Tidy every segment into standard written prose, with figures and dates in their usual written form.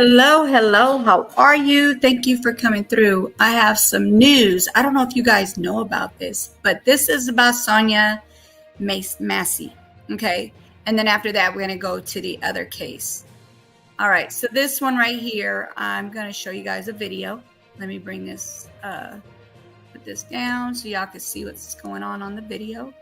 Hello, hello. How are you? Thank you for coming through. I have some news. I don't know if you guys know about this, but this is about Sonia Massey. Okay. And then after that, we're going to go to the other case. All right. So this one right here, I'm going to show you guys a video. Let me bring this, put this down so y'all can see what's going on the video.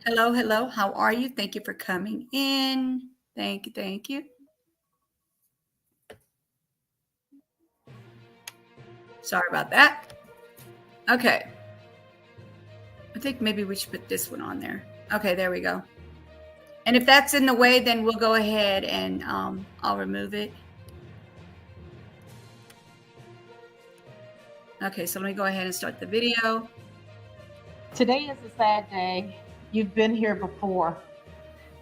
Hello, hello. How are you? Thank you for coming in. Thank you. Thank you. Sorry about that. Okay. I think maybe we should put this one on there. Okay, there we go. And if that's in the way, then we'll go ahead and I'll remove it. Okay, so let me go ahead and start the video. Today is a sad day. You've been here before.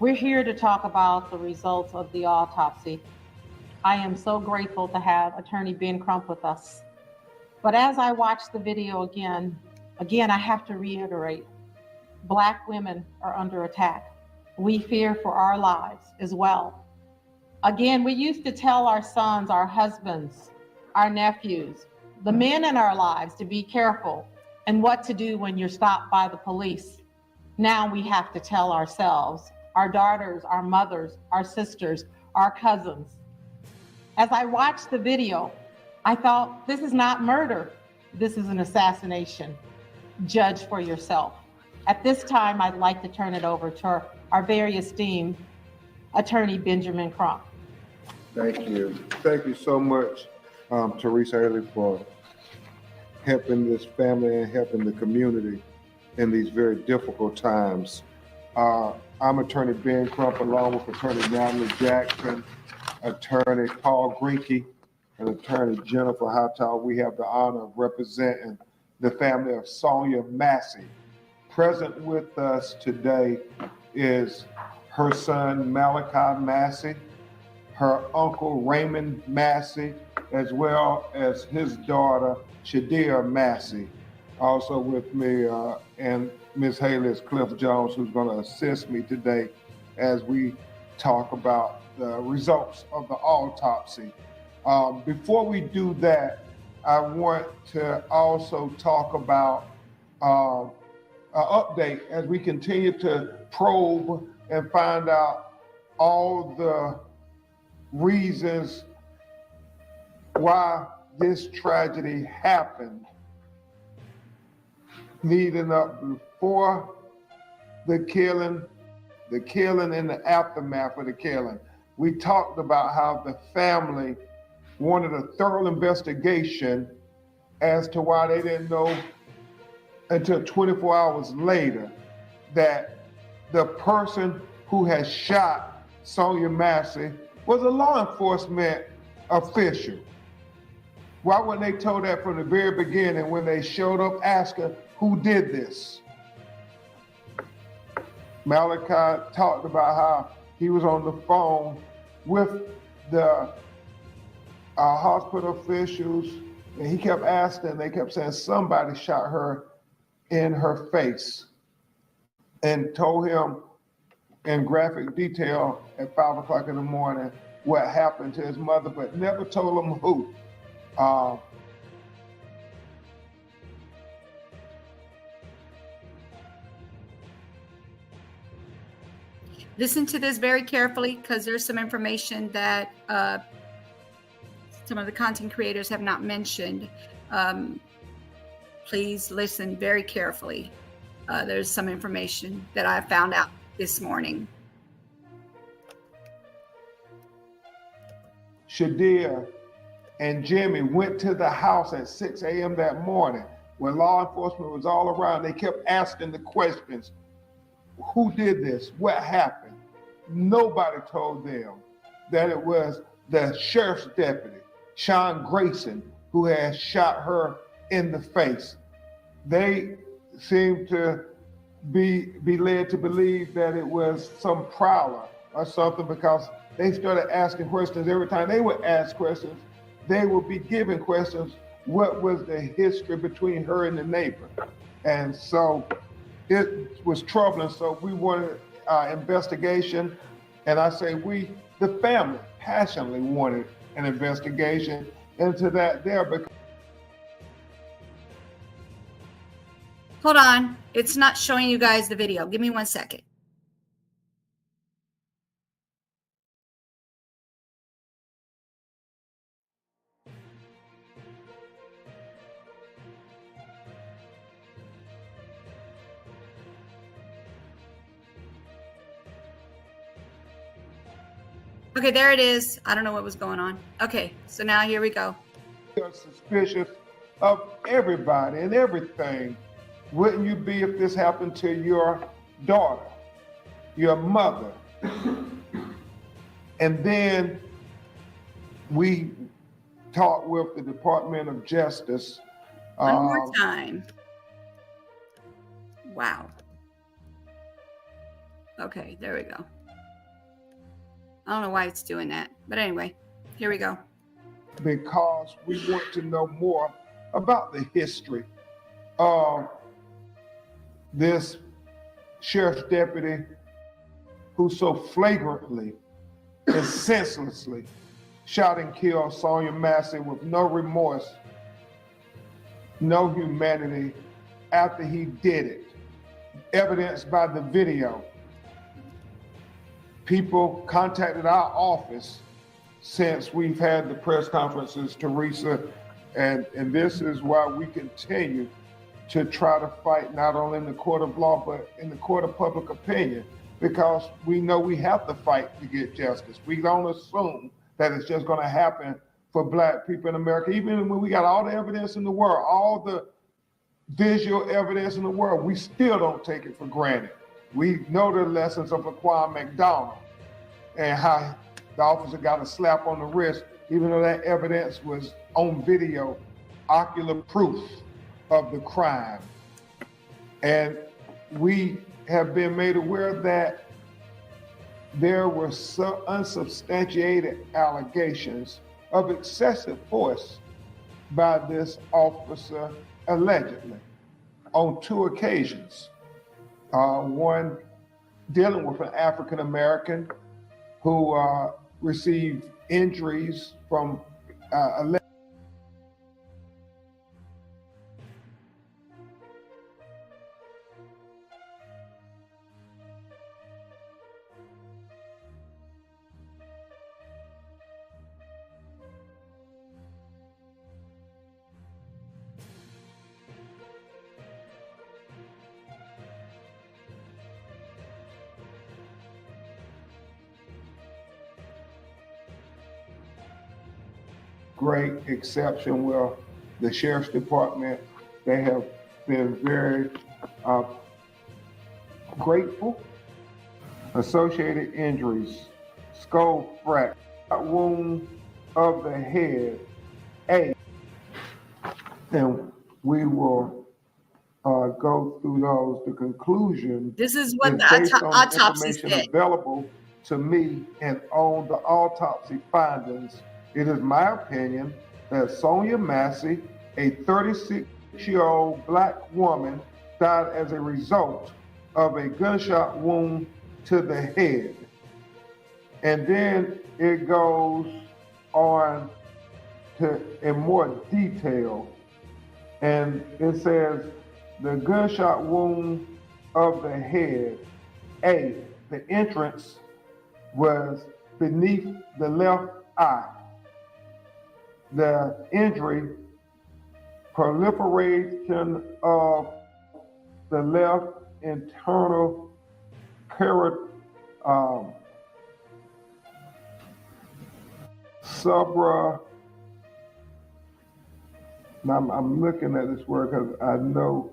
We're here to talk about the results of the autopsy. I am so grateful to have Attorney Ben Crump with us. But as I watch the video again, I have to reiterate, Black women are under attack. We fear for our lives as well. Again, we used to tell our sons, our husbands, our nephews, the men in our lives to be careful and what to do when you're stopped by the police. Now we have to tell ourselves, our daughters, our mothers, our sisters, our cousins. As I watched the video, I thought, this is not murder. This is an assassination. Judge for yourself. At this time, I'd like to turn it over to our very esteemed Attorney Benjamin Crump. Thank you. Thank you so much, Teresa Haley, for helping this family and helping the community in these very difficult times. I'm Attorney Ben Crump, along with Attorney Natalie Jackson, Attorney Paul Greenkey, and Attorney Jennifer Hightower. We have the honor of representing the family of Sonia Massey. Present with us today is her son, Malachi Massey, her uncle, Raymond Massey, as well as his daughter, Shadia Massey. Also with me, and Ms. Haley is Cliff Jones, who's going to assist me today as we talk about the results of the autopsy. Before we do that, I want to also talk about an update as we continue to probe and find out all the reasons why this tragedy happened, leading up before the killing and the aftermath of the killing. We talked about how the family wanted a thorough investigation as to why they didn't know until 24 hours later that the person who had shot Sonia Massey was a law enforcement official. Why weren't they told that from the very beginning when they showed up asking who did this? Malachi talked about how he was on the phone with the hospital officials, and he kept asking, they kept saying somebody shot her in her face, and told him in graphic detail at 5 o'clock in the morning what happened to his mother, but never told him who. Listen to this very carefully because there's some information that some of the content creators have not mentioned. Please listen very carefully. There's some information that I found out this morning. Shadia and Jimmy went to the house at 6 a.m. that morning when law enforcement was all around. They kept asking the questions. Who did this? What happened? Nobody told them that it was the sheriff's deputy, Sean Grayson, who had shot her in the face. They seemed to be led to believe that it was some prowler or something, because they started asking questions. Every time they would ask questions, they would be given questions. What was the history between her and the neighbor? And so it was troubling. So we wanted investigation. And I say we, the family, passionately wanted an investigation into that there. Because Hold on. It's not showing you guys the video. Give me 1 second. Okay, there it is. I don't know what was going on. Okay, so now here we go. we are suspicious of everybody and everything. Wouldn't you be if this happened to your daughter, your mother? And then we talked with the Department of Justice. One more time. Wow. Okay, there we go. I don't know why it's doing that, but anyway, here we go. Because we want to know more about the history of this sheriff's deputy who so flagrantly and senselessly shot and killed Sonia Massey with no remorse, no humanity after he did it, evidenced by the video. People contacted our office since we've had the press conferences, Teresa, and this is why we continue to try to fight not only in the court of law, but in the court of public opinion, because we know we have to fight to get justice. We don't assume that it's just gonna happen for Black people in America, even when we got all the evidence in the world, all the visual evidence in the world, we still don't take it for granted. We know the lessons of Laquan McDonald and how the officer got a slap on the wrist, even though that evidence was on video, ocular proof of the crime. And we have been made aware that there were some unsubstantiated allegations of excessive force by this officer, allegedly, on 2 occasions. One dealing with an African American who received injuries from great exception. Well, the Sheriff's Department, they have been very grateful. Associated injuries, skull fracture, wound of the head, and we will go through those. The conclusion This is what the based on autopsy information said. available to me and on the autopsy findings. It is my opinion that Sonia Massey, a 36-year-old Black woman, died as a result of a gunshot wound to the head. And then it goes on to in more detail. And it says the gunshot wound of the head, the entrance was beneath the left eye. The injury, proliferation of the left internal I'm looking at this word because I know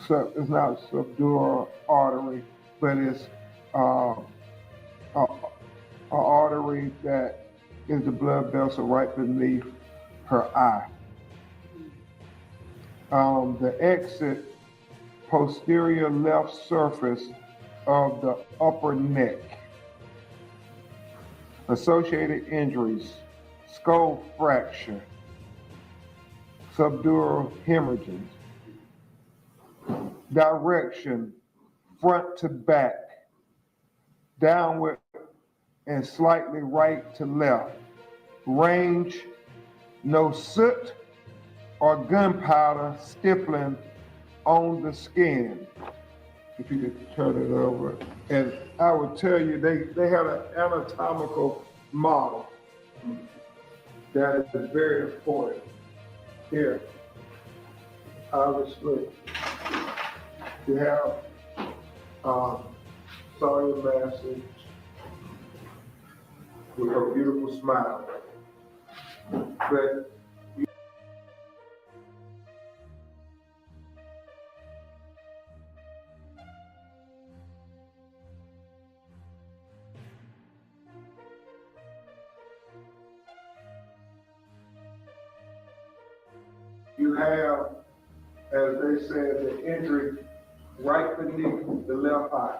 it's not subdural artery, but it's an artery that is the blood vessel right beneath her eye. The exit, posterior left surface of the upper neck. Associated injuries, skull fracture, subdural hemorrhaging. direction, front to back, downward and slightly right to left. Range, no soot or gunpowder stippling on the skin. If you could turn it over. And I would tell you, they had an anatomical model that is very important. Here, obviously, you have Sonia Massey with her beautiful smile. But you have, as they said, the injury right beneath the left eye.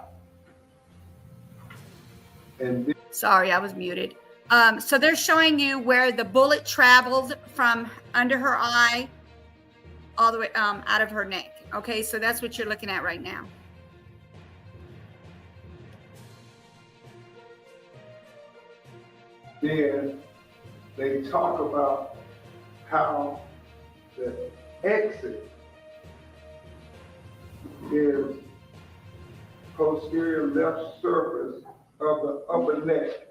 And this, Sorry, I was muted. So they're showing you where the bullet traveled from under her eye all the way out of her neck. Okay, so that's what you're looking at right now. then they talk about how the exit is posterior left surface of the upper neck,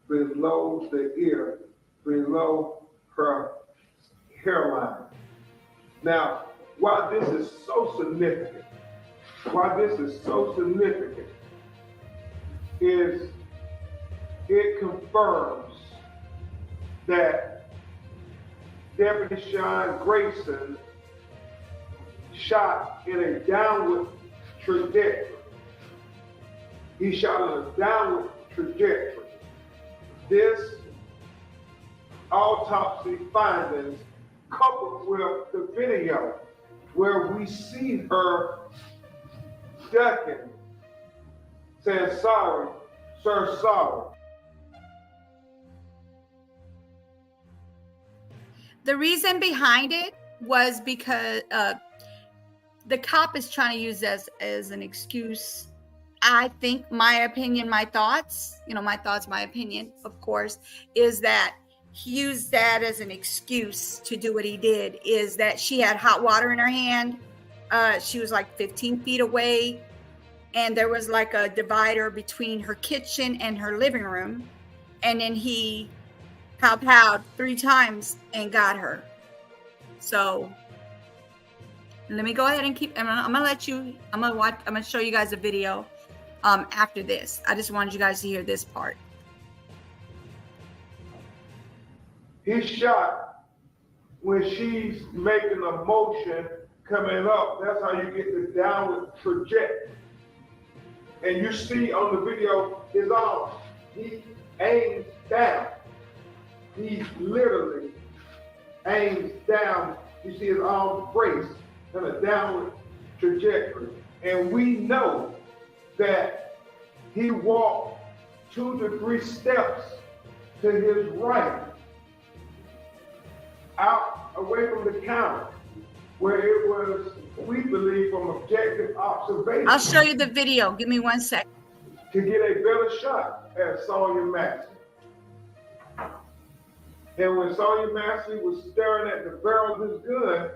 below the ear, below her hairline. Now, why this is so significant, is it confirms that Deputy Sean Grayson shot in a downward trajectory. He shot in a downward trajectory. This autopsy findings, coupled with the video where we see her ducking, saying, "Sorry, sir, sorry." The reason behind it was because the cop is trying to use this as an excuse. I think my opinion, my thoughts, my opinion, of course, is that he used that as an excuse to do what he did, is that she had hot water in her hand. She was like 15 feet away, and there was like a divider between her kitchen and her living room. And then he pow 3 times and got her. So let me go ahead and I'm gonna show you guys a video after this. I just wanted you guys to hear this part. He shot when she's making a motion coming up. That's how you get the downward trajectory. And you see on the video his arm, he aims down. He literally aims down. You see his arms braced in a downward trajectory. And we know that he walked 2 to 3 steps to his right, out away from the counter, where it was, we believe, from objective observation. I'll show you the video. Give me 1 second. To get a better shot at Sonia Massey. And when Sonia Massey was staring at the barrel of his gun,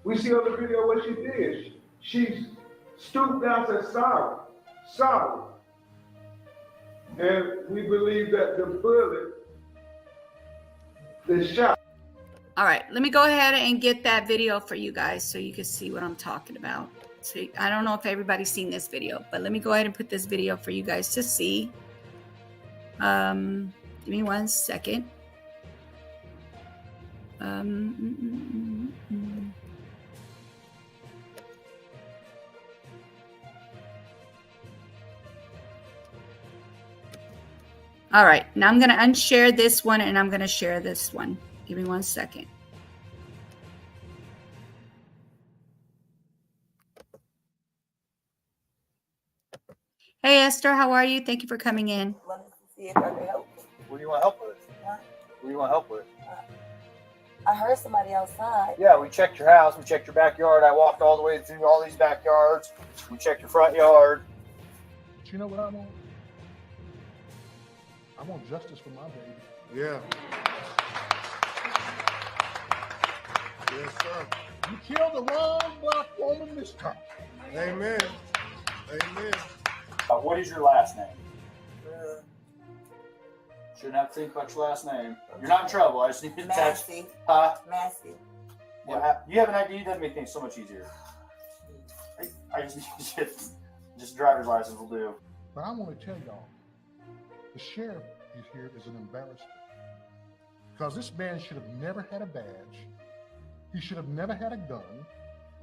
we see on the video what she did. She stooped down and said, "Sorry, sorry." And we believe that the bullet, the shot. All right, let me go ahead and get that video for you guys so you can see what I'm talking about. So I don't know if everybody's seen this video, but let me go ahead and put this video for you guys to see. Give me 1 second. All right, now I'm going to unshare this one and I'm going to share this one. Give me 1 second. Hey, Esther, how are you? Thank you for coming in. Let me see if I can help. What do you want help with? Huh? What do you want help with? I heard somebody outside. Yeah, we checked your house. We checked your backyard. I walked all the way through all these backyards. We checked your front yard. But you know what I want? I want justice for my baby. Yeah. Yes, sir. You killed the wrong black woman this time. Amen. Amen. What is your last name? Shouldn't have to think about your last name. You're not in trouble. I just need to text. Massey. Massey. Massey. You have an ID. That makes things so much easier. I just need just driver's license will do. But I want to tell y'all, the sheriff is here is an embarrassment. Because this man should have never had a badge. He should have never had a gun.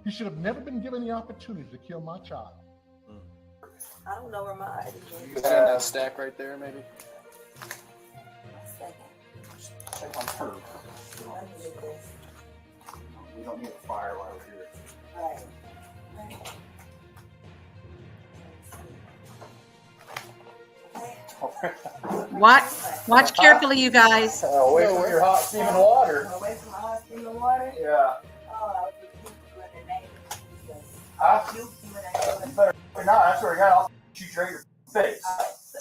He should have never been given the opportunity to kill my child. I don't know where my ID You is. see that stack right there, maybe? Check on her. Let me get this. We don't need a fire while we're here. Right. Watch carefully, you guys. Away from your hot steaming water. Away from hot steaming water? Yeah. Oh, I was just in the name of Jesus. You better not. That's where I got. I'll shoot you right in your face.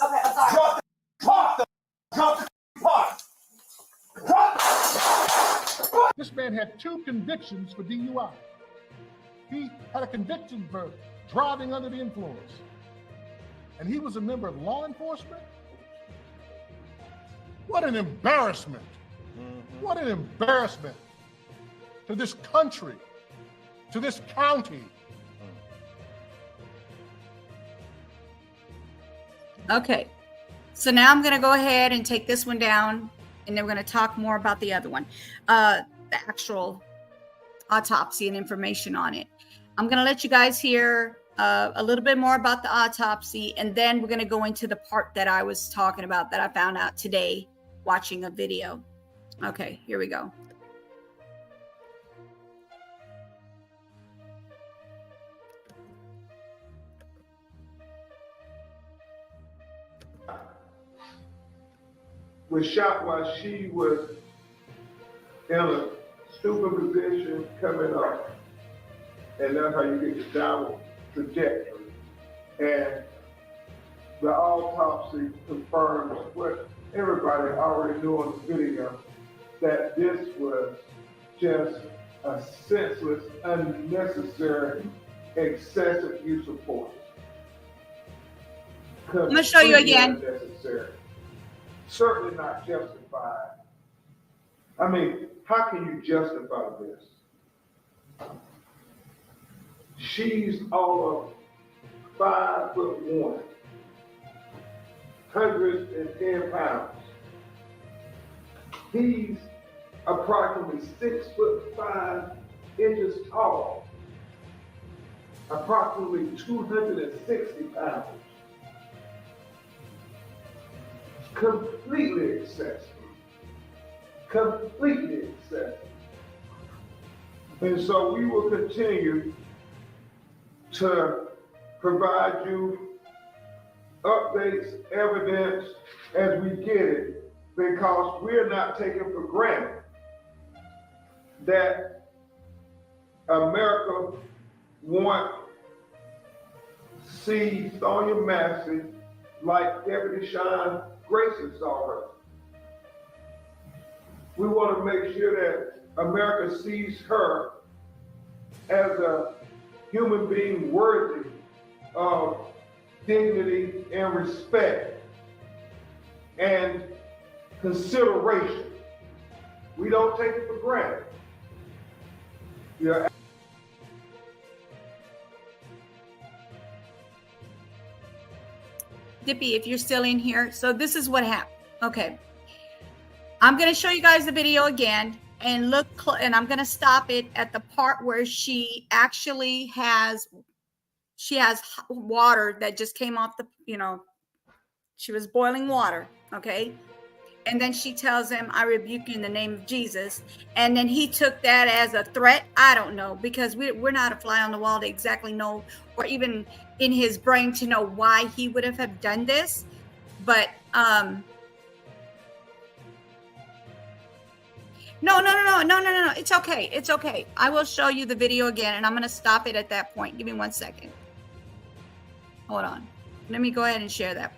Okay, I'm sorry. Drop the pot. Drop the pot. Drop. This man had 2 convictions for DUI. He had a conviction for driving under the influence. And he was a member of law enforcement? What an embarrassment. What an embarrassment to this country, to this county. Okay, so now I'm going to go ahead and take this one down, and then we're going to talk more about the other one, the actual autopsy and information on it. I'm going to let you guys hear a little bit more about the autopsy, and then we're going to go into the part that I was talking about that I found out today watching a video. Okay, here we go. Was shot while she was in a stupid position coming up. And that's how you get the downward trajectory. And the autopsy confirms what everybody already knew on the video, that this was just a senseless, unnecessary, excessive use of force. I'm going to show you again. Unnecessary. Certainly not justified. I mean, how can you justify this? She's all of 5'1", 110 pounds. He's approximately 6'5" tall, approximately 260 pounds. Completely excessive. Completely excessive. And so we will continue to provide you updates, evidence as we get it, because we're not taking for granted that America wants to see Sonia Massey like Deputy Sean Grayson saw her. We want to make sure that America sees her as a human being worthy of dignity and respect and consideration. We don't take it for granted. Yeah. Dippy, if you're still in here. So this is what happened. Okay. I'm going to show you guys the video again and look, and I'm going to stop it at the part where she actually has water that just came off the, she was boiling water. Okay. And then she tells him, I rebuke you in the name of Jesus. And then he took that as a threat. I don't know, because we're not a fly on the wall to exactly know, or even in his brain to know why he would have done this. But No. It's okay. It's okay. I will show you the video again, and I'm going to stop it at that point. Give me 1 second. Hold on. Let me go ahead and share that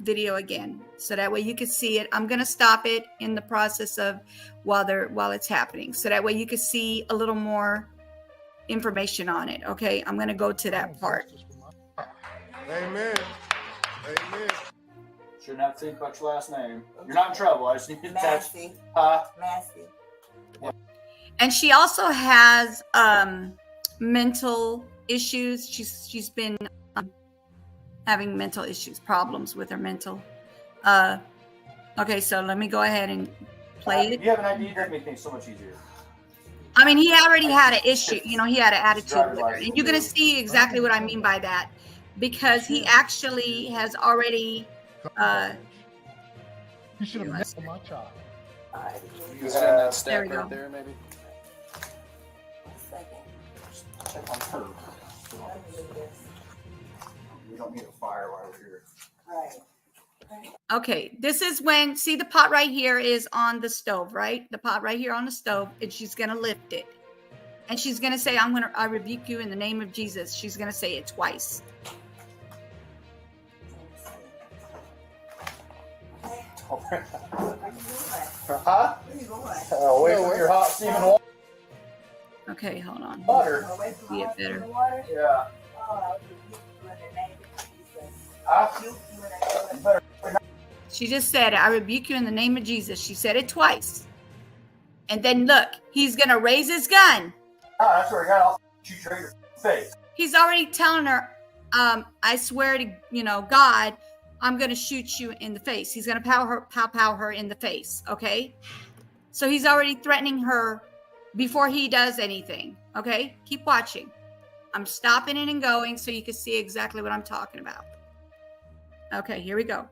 video again, so that way you can see it. I'm going to stop it in the process of while it's happening, so that way you can see a little more information on it. Okay, I'm going to go to that part. Amen. Amen. Shouldn't have to think about your last name. You're not in trouble. I just need to attach. Massey. Huh? Massey. And she also has mental issues. She's been having mental issues, problems with her mental. Okay, so let me go ahead and play it. You have an ID that makes things so much easier. I mean, he already had an issue. You know, he had an attitude with her. And you're going to see exactly what I mean by that, because he actually has already... You should have met my child. You send that There stack we go. right there, maybe? 1 second. Check on her. Let me do this. We don't need a fire while we're here. All right. Okay, this is when, see the pot right here is on the stove, right? The pot right here on the stove, and she's going to lift it. And she's going to say, I rebuke you in the name of Jesus. She's going to say it twice. Huh? Where you going? Wait for your hot steaming water. Okay, hold on. Away from See it the better. water? Yeah. Oh, I rebuke you in the name of Jesus. Huh? Rebuke you in the name of She just said, I rebuke you in the name of Jesus. She said it twice. And then look, he's going to raise his gun. Oh, that's where I got. I'll shoot you right in your face. He's already telling her, I swear to, God, I'm going to shoot you in the face. He's going to pow her in the face. Okay. So he's already threatening her before he does anything. Okay. Keep watching. I'm stopping it and going so you can see exactly what I'm talking about. Okay. Here we go.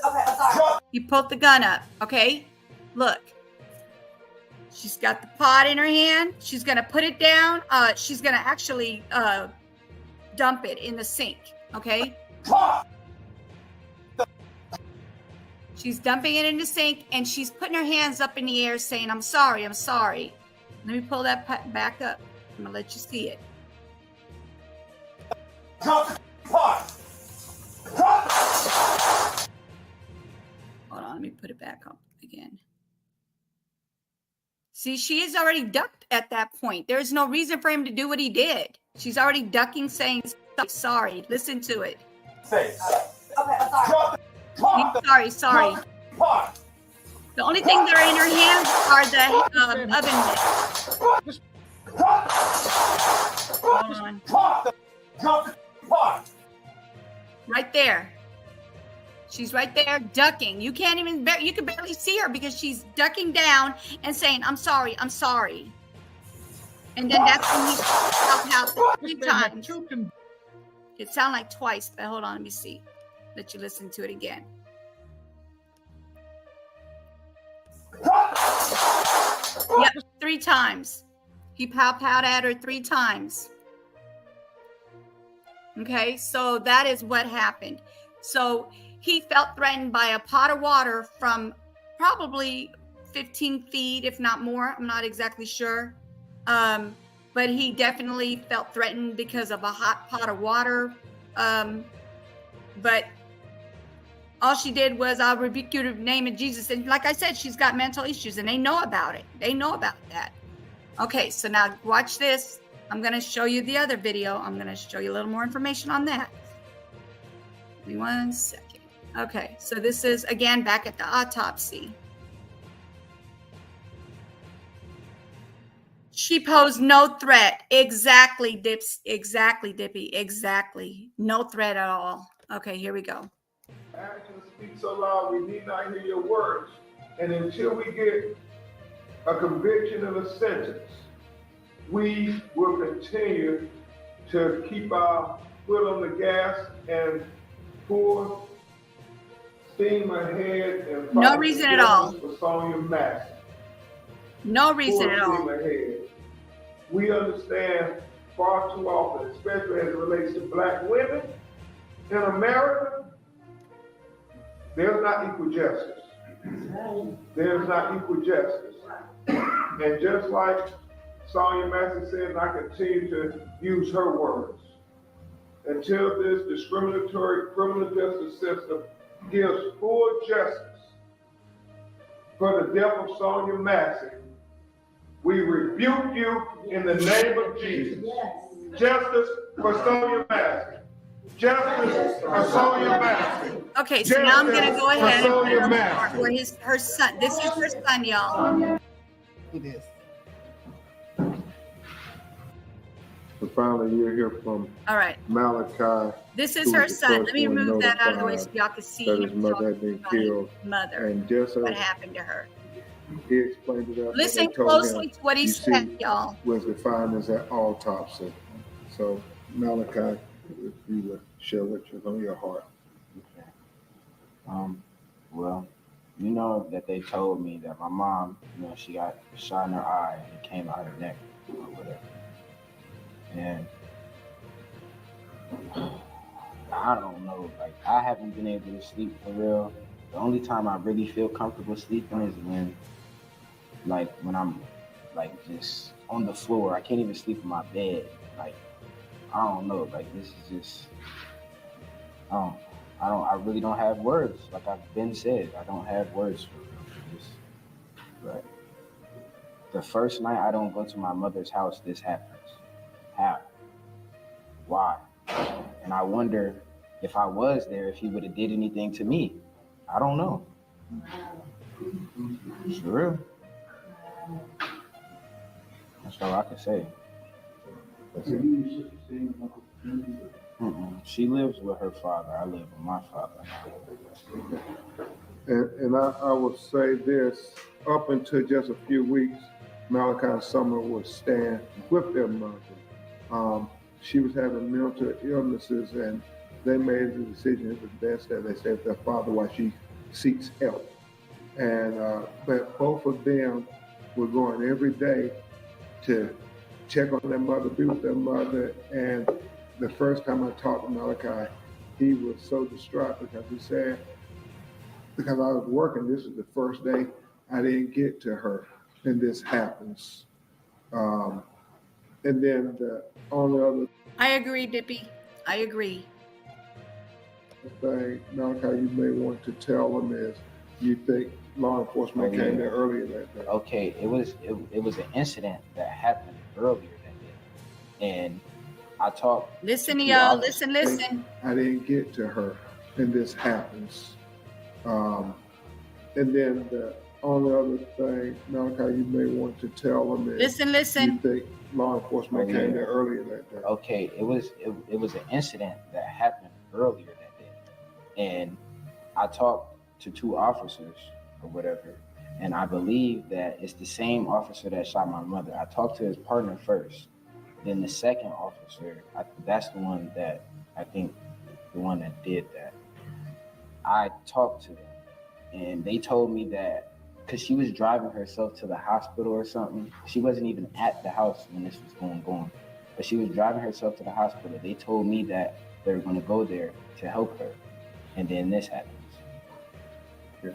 Okay, I'm sorry. He pulled the gun up. Okay. Look. She's got the pot in her hand. She's going to put it down. She's going to actually dump it in the sink. Okay. She's dumping it in the sink, and she's putting her hands up in the air saying, I'm sorry, I'm sorry. Let me pull that back up. I'm going to let you see it. Drop the pot. Hold on, let me put it back up again. See, she is already ducked at that point. There's no reason for him to do what he did. She's already ducking, saying sorry. Listen to it. Face. Okay, I'm sorry. Sorry. Pot. The only thing that are in her hands are the oven mitts. Hold on. Pot. Drop the pot. Right there. She's right there ducking. You can't even, you can barely see her because she's ducking down and saying, I'm sorry. And then that's when he popped out 3 times. It sounded like twice, but hold on, let me see. Let you listen to it again. Yep, 3 times. He popped out at her 3 times. Okay, so that is what happened. So he felt threatened by a pot of water from probably 15 feet, if not more. I'm not exactly sure. But he definitely felt threatened because of a hot pot of water. But all she did was, I'll rebuke you in the name of Jesus. And like I said, she's got mental issues, and they know about it. They know about that. Okay, so now watch this. I'm going to show you the other video. I'm going to show you a little more information on that. Give me 1 second. Okay, so this is, again, back at the autopsy. She posed no threat. Exactly, Dips. Exactly, Dippy. Exactly. No threat at all. Okay, here we go. Actions speak so loud, we need not hear your words. And until we get a conviction and a sentence, we will continue to keep our foot on the gas and pour steam ahead and fight No reason at all. for Sonia Massey. No reason at all. Ahead. We understand far too often, especially as it relates to black women in America, there's not equal justice. there's not equal justice. And just like Sonia Massey said, and I continue to use her words, until this discriminatory criminal justice system gives full justice for the death of Sonia Massey, we rebuke you in the name of Jesus. Justice for Sonia Massey. Justice for Sonia Massey. Okay, so now I'm going to go ahead and Sonia put Massey. where her son. This is her son, y'all. It is. And finally, you'll hear from All right. Malachi. This is who her was the son. first Let me one remove that out of the way so notified y'all can see that his him mother had talking been about killed. his mother. And just What as happened to her? he explained it, Listen they told closely him, to what he you said, see, y'all. was defined as an autopsy. So, Malachi, if you would share what's on your heart. Well, you know that they told me that my mom, you know, she got shot in her eye and it came out her neck or whatever. And I don't know, like I haven't been able to sleep for real. The only time I really feel comfortable sleeping is when I'm like just on the floor. I can't even sleep in my bed. Like I don't know, like this is just I really don't have words. Like I've been said, I don't have words for this. But the first night I don't go to my mother's house, this happens. How? Why? And I wonder if I was there, if he would have did anything to me. I don't know. It's real. That's all I can say. She lives with her father. I live with my father. And I would say this, up until just a few weeks, Malachi and Summer would stand with their mother. She was having mental illnesses, and they made the decision it was best that they stay with their father while she seeks help. And but both of them were going every day to check on their mother, be with their mother. And the first time I talked to Malachi, he was so distraught because he said, because I was working, this is the first day I didn't get to her, and this happens. And then the only other I agree, Dippy. I agree. thing, Malachi, you may want to tell them is you think law enforcement came there earlier that day. Okay, it was an incident that happened earlier that day, and I talked. Listen to two y'all. officers. Listen. I didn't get to her, and this happens. And then the only other thing, Malachi, you may want to tell them is Listen. you think law enforcement came there earlier that day. Okay, it was an incident that happened earlier that day, and I talked to two officers or whatever, and I believe that it's the same officer that shot my mother. I talked to his partner first, then the second officer. That's the one that I think the one that did that. I talked to them, and they told me that because she was driving herself to the hospital or something. She wasn't even at the house when this was going on, but she was driving herself to the hospital. They told me that they were going to go there to help her, and then this happens. Yeah.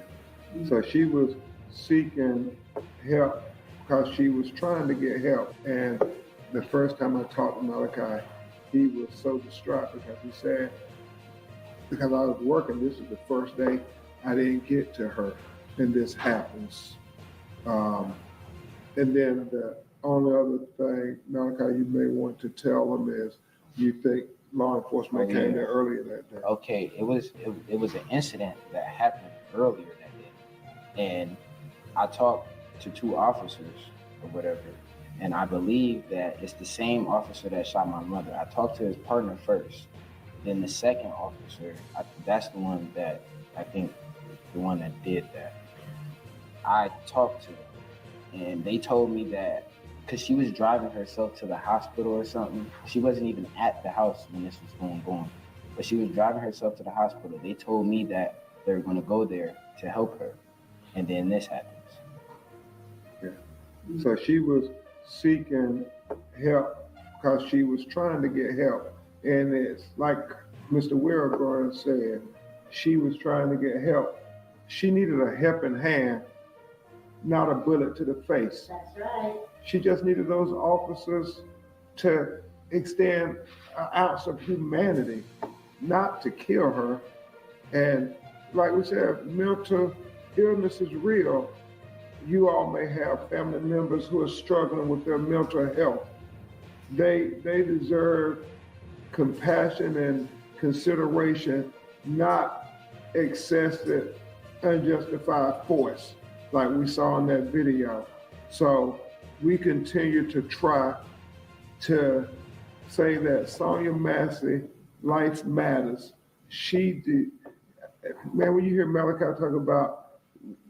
So she was seeking help because she was trying to get help. And the first time I talked to Malachi, he was so distraught because he said, because I was working, this is the first day I didn't get to her, and this happens. And then the only other thing, Malachi, you may want to tell them is you think law enforcement came there earlier that day. Okay, it was an incident that happened earlier that day, and I talked to two officers or whatever, and I believe that it's the same officer that shot my mother. I talked to his partner first, then the second officer. That's the one that I think the one that did that. I talked to them, and they told me that because she was driving herself to the hospital or something. She wasn't even at the house when this was going on, but she was driving herself to the hospital. They told me that they were going to go there to help her, and then this happens. Yeah. So she was seeking help because she was trying to get help. And it's like Mr. Wilburn said, she was trying to get help She needed a helping hand, not a bullet to the face. That's right. She just needed those officers to extend an ounce of humanity, not to kill her. And like we said, mental illness is real. You all may have family members who are struggling with their mental health. They deserve compassion and consideration, not excessive, unjustified force like we saw in that video. So we continue to try to say that Sonia Massey, life matters. She did, man, when you hear Malachi talk about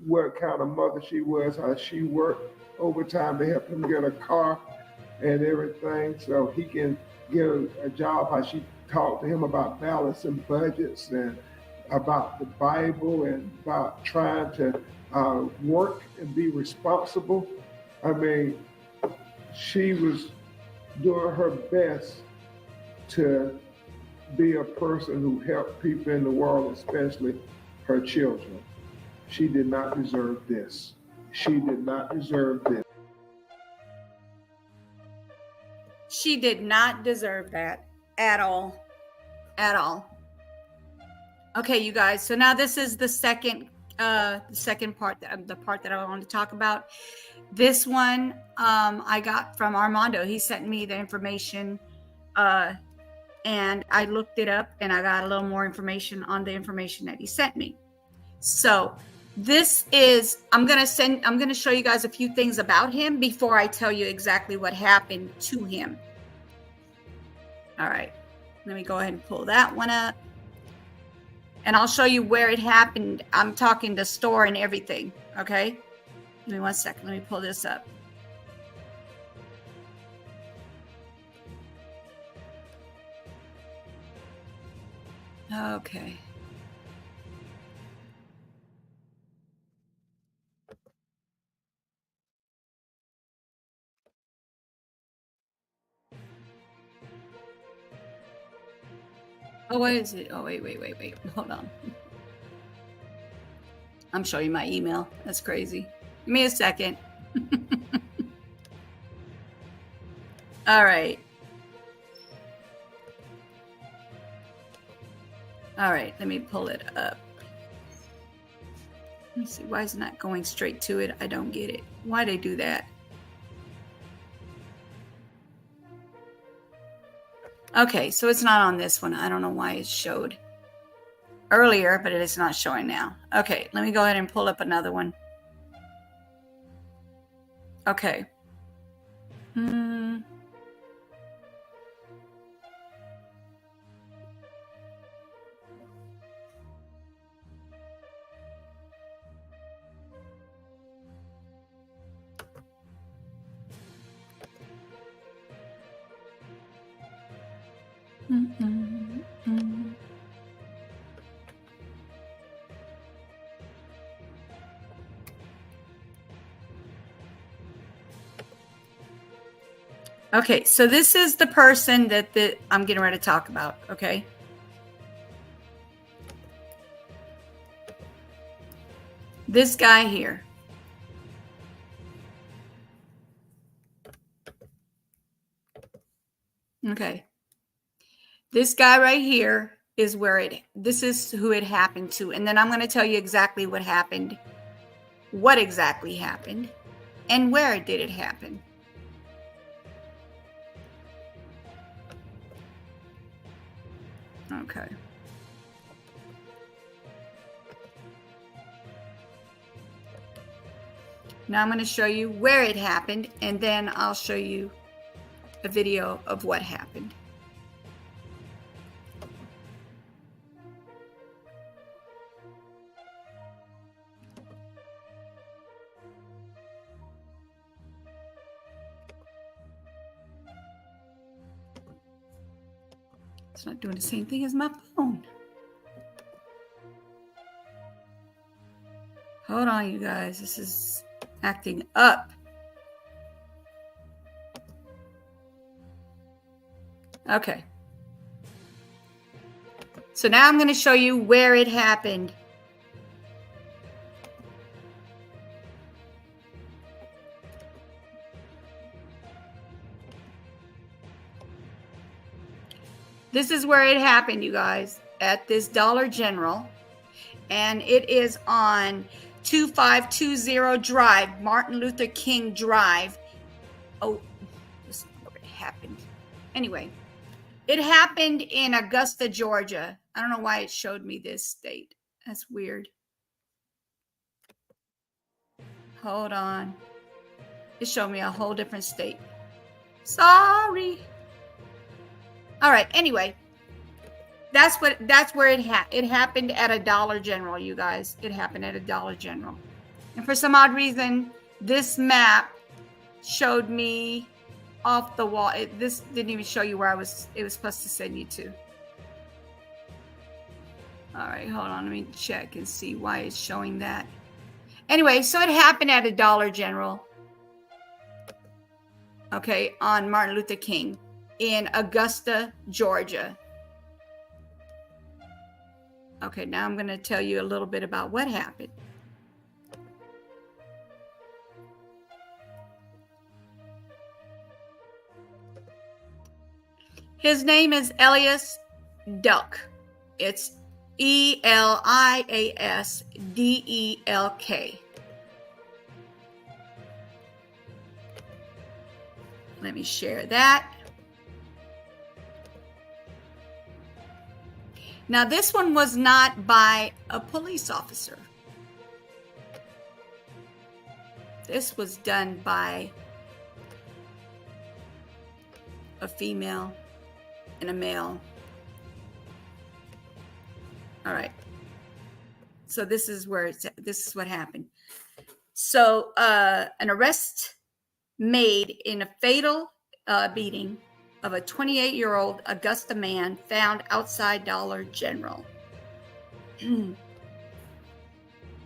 what kind of mother she was, how she worked overtime to help him get a car and everything so he can get a job, how she talked to him about balancing budgets and about the Bible and about trying to work and be responsible. I mean, she was doing her best to be a person who helped people in the world, especially her children. She did not deserve this. She did not deserve this. She did not deserve that at all. At all. Okay, you guys. So now this is the second part, the part that I want to talk about. This one I got from Armando. He sent me the information, and I looked it up, and I got a little more information on the information that he sent me. So this is, I'm going to show you guys a few things about him before I tell you exactly what happened to him. All right, let me go ahead and pull that one up. And I'll show you where it happened. I'm talking the store and everything, okay? Give me 1 second. Let me pull this up. Okay. Oh, what is it? Oh, wait. Hold on. I'm showing you my email. That's crazy. Give me a second. All right. All right, let me pull it up. Let me see. Why is it not going straight to it? I don't get it. Why they do that? Okay, so it's not on this one. I don't know why it showed earlier, but it is not showing now. Okay, let me go ahead and pull up another one. Okay. Okay, so this is the person that I'm getting ready to talk about, okay? This guy here. Okay. This guy right here is this is who it happened to. And then I'm going to tell you exactly what happened, what exactly happened, and where did it happen. Okay. Now I'm going to show you where it happened, and then I'll show you a video of what happened. It's not doing the same thing as my phone. Hold on, you guys. This is acting up. Okay. So now I'm going to show you where it happened. This is where it happened, you guys, at this Dollar General. And it is on 2520 Drive, Martin Luther King Drive. Oh, this is where it happened. Anyway, it happened in Augusta, Georgia. I don't know why it showed me this state. That's weird. Hold on. It showed me a whole different state. Sorry. All right. Anyway, that's where it happened at a Dollar General, you guys. It happened at a Dollar General. And for some odd reason, this map showed me off the wall. This didn't even show you where it was supposed to send you to. All right, hold on. Let me check and see why it's showing that. Anyway, so it happened at a Dollar General. Okay, on Martin Luther King in Augusta, Georgia. Okay, now I'm going to tell you a little bit about what happened. His name is Elias Delk. It's Eliasdelk. Let me share that. Now, this one was not by a police officer. This was done by a female and a male. All right. So this is what happened. So an arrest made in a fatal beating of a 28-year-old Augusta man found outside Dollar General. An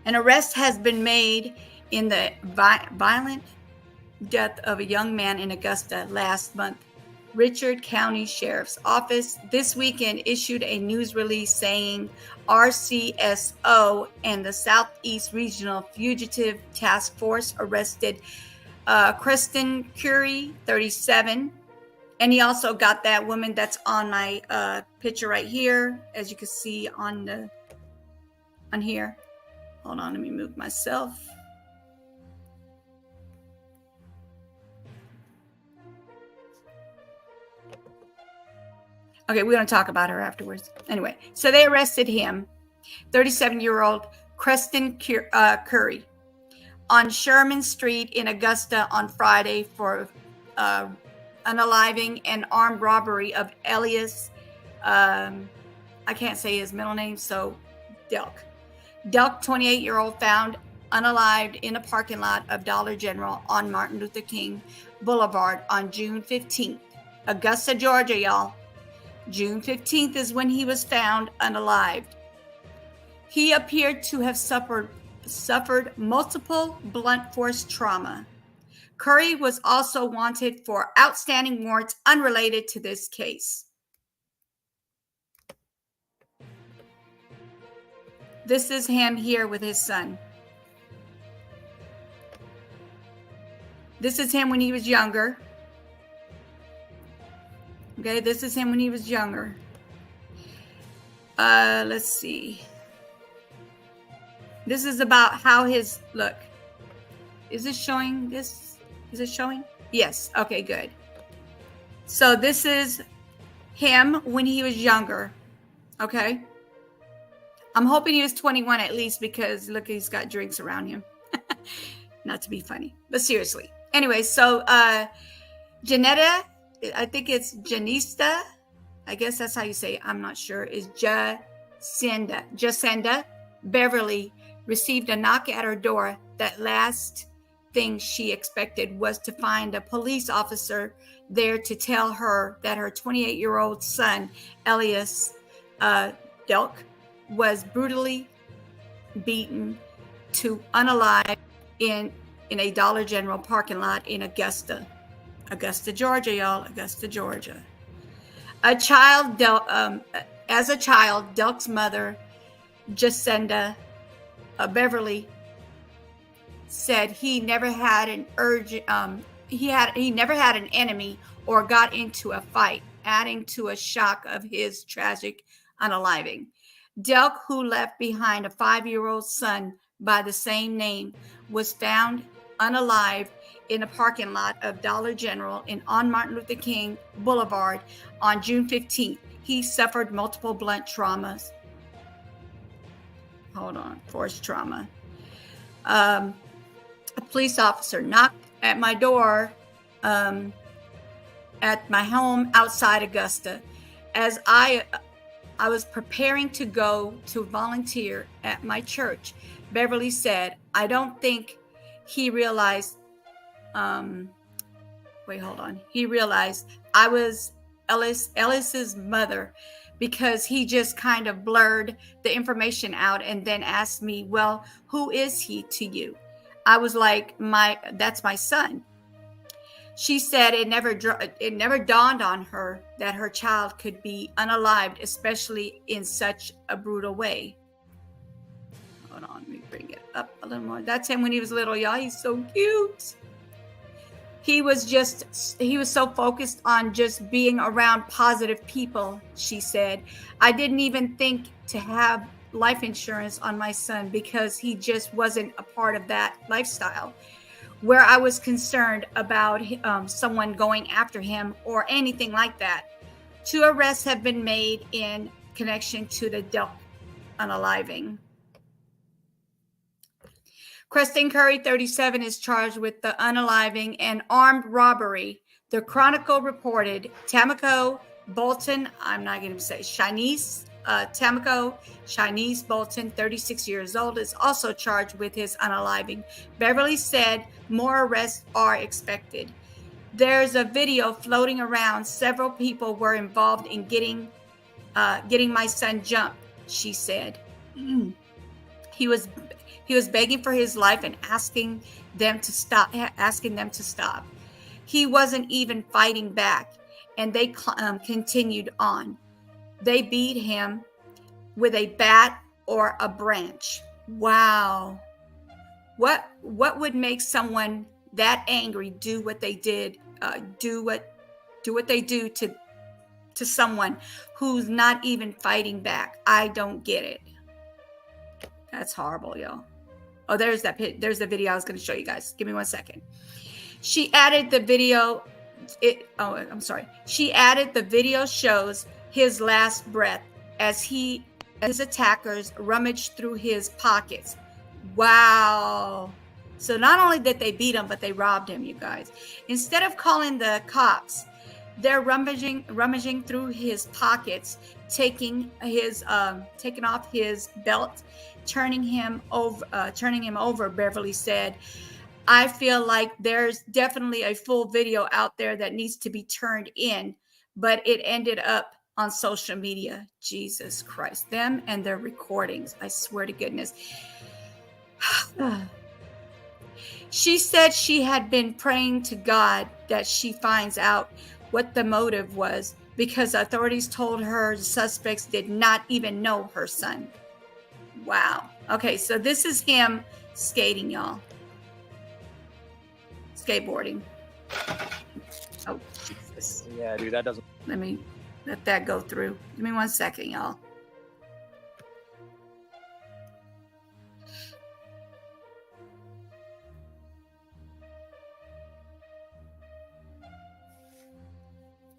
arrest has been made in the violent death of a young man in Augusta last month. Richard County Sheriff's Office this weekend issued a news release saying RCSO and the Southeast Regional Fugitive Task Force arrested Kristen Curry, 37. And he also got that woman that's on my picture right here, as you can see on here. Hold on, let me move myself. Okay, we're going to talk about her afterwards. Anyway, so they arrested him, 37-year-old Kristen Curry, on Sherman Street in Augusta on Friday for unaliving and armed robbery of Elias, I can't say his middle name, so Delk. Delk, 28-year-old, found unalived in a parking lot of Dollar General on Martin Luther King Boulevard on June 15th. Augusta, Georgia, y'all. June 15th is when he was found unalived. He appeared to have suffered multiple blunt force trauma. Curry was also wanted for outstanding warrants unrelated to this case. This is him here with his son. This is him when he was younger. Okay, this is him when he was younger. Let's see. This is about how his look. Is this showing this? Is it showing? Yes. Okay, good. So this is him when he was younger. Okay. I'm hoping he was 21 at least, because look, he's got drinks around him. Not to be funny, but seriously. Anyway, so Janetta, I think it's Janista, I guess that's how you say it, I'm not sure, is Jacinda Beverly received a knock at her door. That last thing she expected was to find a police officer there to tell her that her 28-year-old son, Elias Delk, was brutally beaten to unalive in a Dollar General parking lot in Augusta, Georgia, y'all. Augusta, Georgia. As a child, Delk's mother, Jacinda Beverly, said he never had an enemy or got into a fight. adding to a shock of his tragic unaliving. Delk, who left behind a 5-year-old son by the same name, was found unalived in a parking lot of Dollar General on Martin Luther King Boulevard on June 15th. He suffered multiple blunt traumas. Forced trauma. A police officer knocked at my door at my home outside Augusta as I was preparing to go to volunteer at my church. Beverly said, I don't think he realized, he realized I was Ellis's mother, because he just kind of blurred the information out and then asked me, well, who is he to you? I was like, that's my son. She said it never dawned on her that her child could be unalived, especially in such a brutal way. Hold on, let me bring it up a little more. That's him when he was little, y'all. He's so cute. He was so focused on just being around positive people, she said. I didn't even think to have life insurance on my son because he just wasn't a part of that lifestyle. Where I was concerned about someone going after him or anything like that. 2 arrests have been made in connection to the Delk unaliving. Creston Curry, 37, is charged with the unaliving and armed robbery. The Chronicle reported Tamiko Bolton, I'm not going to say Shanice, Tamiko Shanice Bolton, 36 years old, is also charged with his unaliving. Beverly said more arrests are expected. There's a video floating around. Several people were involved in getting my son jumped, she said. He was begging for his life and asking them to stop. He wasn't even fighting back, and they continued on. They beat him with a bat or a branch. Wow. What would make someone that angry do what they did? Do what they do to someone who's not even fighting back? I don't get it. That's horrible, y'all. Oh, there's the video I was going to show you guys. Give me 1 second. She added the video. She added the video shows his last breath as his attackers rummaged through his pockets. Wow. So not only did they beat him, but they robbed him, you guys. Instead of calling the cops, they're rummaging through his pockets, taking off his belt, turning him over, Beverly said. I feel like there's definitely a full video out there that needs to be turned in, but it ended up on social media. Jesus Christ, them and their recordings. I swear to goodness. She said she had been praying to God that she finds out what the motive was, because authorities told her the suspects did not even know her son. Wow. Okay, so this is him skating, y'all. Skateboarding. Oh, Jesus. Yeah, dude, that doesn't. Let me let that go through. Give me 1 second, y'all.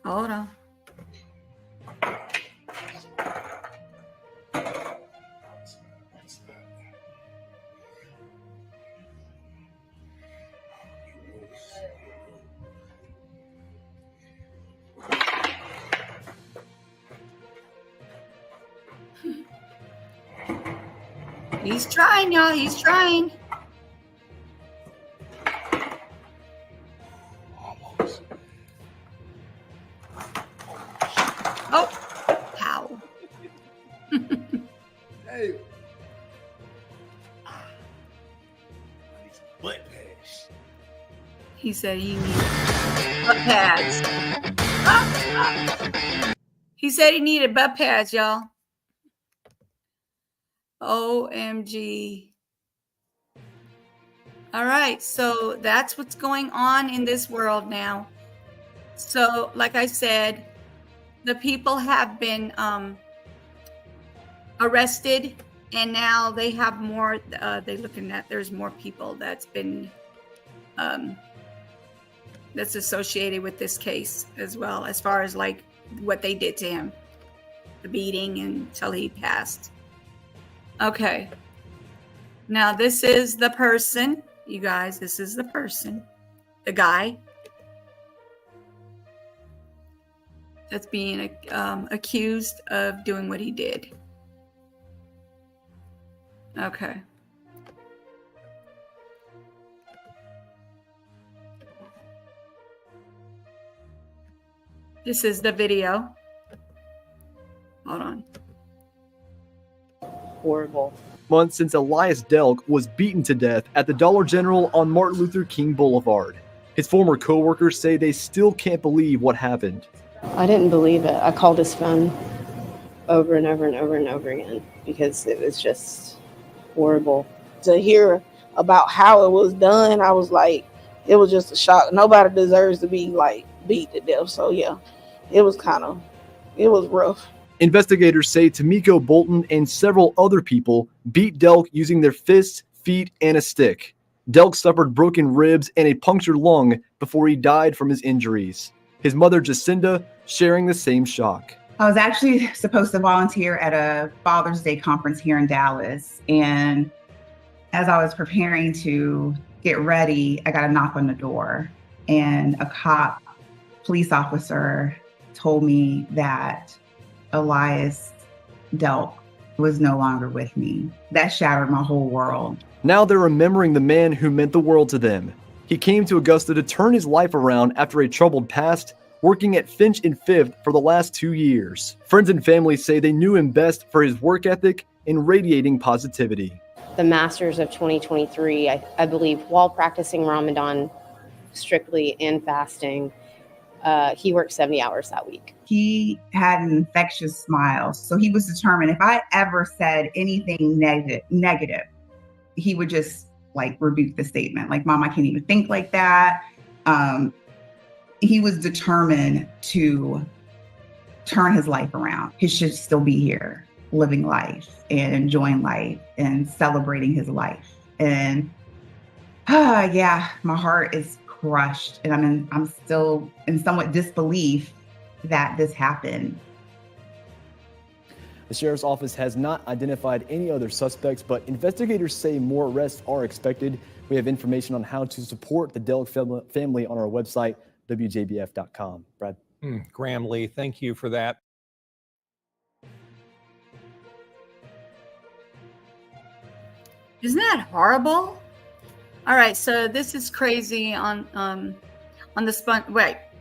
Hold on. He's trying, y'all. He's trying. Oh, how? Hey. Butt pads. He said he needed butt pads. He said he needed butt pads, y'all. OMG. All right, so that's what's going on in this world now. So, like I said, the people have been arrested, and now they have more. They're looking at there's more people that's been that's associated with this case as well, as far as like what they did to him, the beating until he passed. Okay. Now this is the person, you guys. This is the person, the guy that's being accused of doing what he did. Okay. This is the video. Hold on. Horrible. Months since Elias Delk was beaten to death at the Dollar General on Martin Luther King Boulevard. His former co-workers say they still can't believe what happened. I didn't believe it. I called his phone over and over and over and over again because it was just horrible. To hear about how it was done, I was like, it was just a shock. Nobody deserves to be like beat to death. So yeah, it was rough. Investigators say Tamiko Bolton and several other people beat Delk using their fists, feet, and a stick. Delk suffered broken ribs and a punctured lung before he died from his injuries. His mother, Jacinda, sharing the same shock. I was actually supposed to volunteer at a Father's Day conference here in Dallas. And as I was preparing to get ready, I got a knock on the door. And a police officer told me that Elias Delk was no longer with me. That shattered my whole world. Now they're remembering the man who meant the world to them. He came to Augusta to turn his life around after a troubled past, working at Finch and Fifth for the last 2 years. Friends and family say they knew him best for his work ethic and radiating positivity. The Masters of 2023, I believe, while practicing Ramadan strictly and fasting, he worked 70 hours that week. He had an infectious smile. So he was determined if I ever said anything negative, he would just like rebuke the statement. Like, Mom, I can't even think like that. He was determined to turn his life around. He should still be here, living life and enjoying life and celebrating his life. And yeah, my heart is crushed, and I'm still in somewhat disbelief that this happened. The sheriff's office has not identified any other suspects, but investigators say more arrests are expected. We have information on how to support the Delk family on our website, WJBF.com. Brad. Graham Lee, thank you for that. Isn't that horrible? All right, so this is crazy on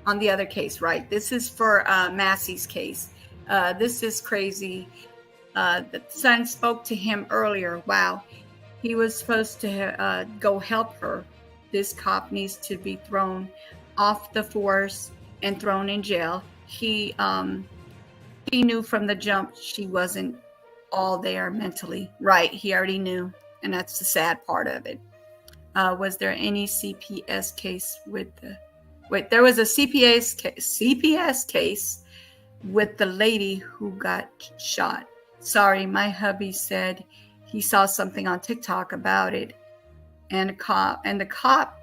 the other case, right? This is for Massey's case. This is crazy. The son spoke to him earlier. Wow, he was supposed to go help her. This cop needs to be thrown off the force and thrown in jail. He knew from the jump she wasn't all there mentally. Right, he already knew, and that's the sad part of it. Was there any CPS case with the... Wait, there was a CPS case with the lady who got shot. Sorry, my hubby said he saw something on TikTok about it, and the cop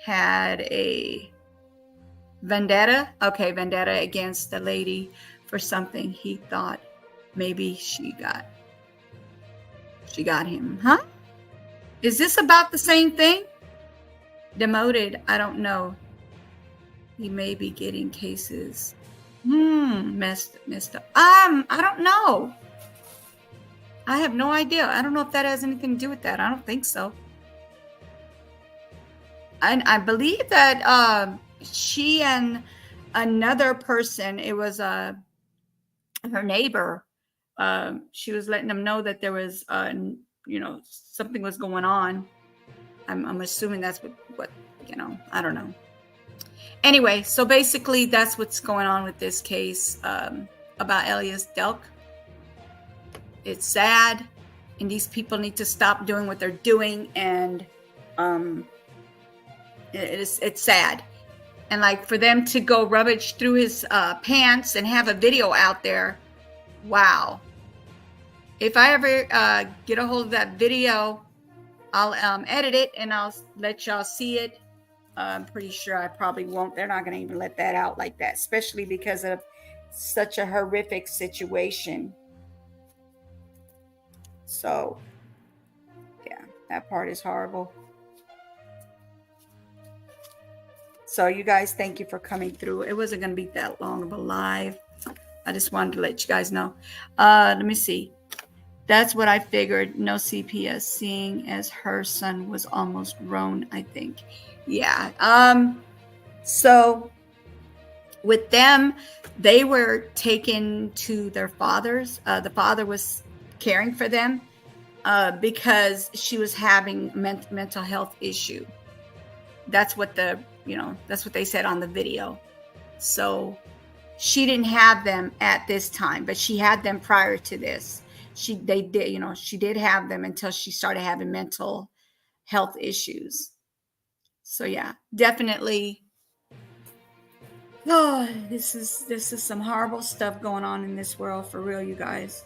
had a vendetta against the lady for something he thought maybe she got him. Huh? Is this about the same thing? Demoted, I don't know. He may be getting cases. Messed up. I don't know. I have no idea. I don't know if that has anything to do with that. I don't think so. And I believe that she and another person, it was her neighbor, she was letting them know that there was something was going on. I'm assuming that's what I don't know. Anyway, so basically that's what's going on with this case about Elias Delk. It's sad, and these people need to stop doing what they're doing, and it's sad. And like for them to go rummage through his pants and have a video out there. Wow. If I ever get a hold of that video, I'll edit it and I'll let y'all see it. I'm pretty sure I probably won't. They're not going to even let that out like that, especially because of such a horrific situation. So, yeah, that part is horrible. So, you guys, thank you for coming through. It wasn't going to be that long of a live. I just wanted to let you guys know. Let me see. That's what I figured. No CPS, seeing as her son was almost grown, I think. Yeah. So with them, they were taken to their fathers. The father was caring for them because she was having mental health issue. That's what that's what they said on the video. So she didn't have them at this time, but she had them prior to this. She did have them until she started having mental health issues. So yeah, definitely. Oh, this is some horrible stuff going on in this world for real, you guys.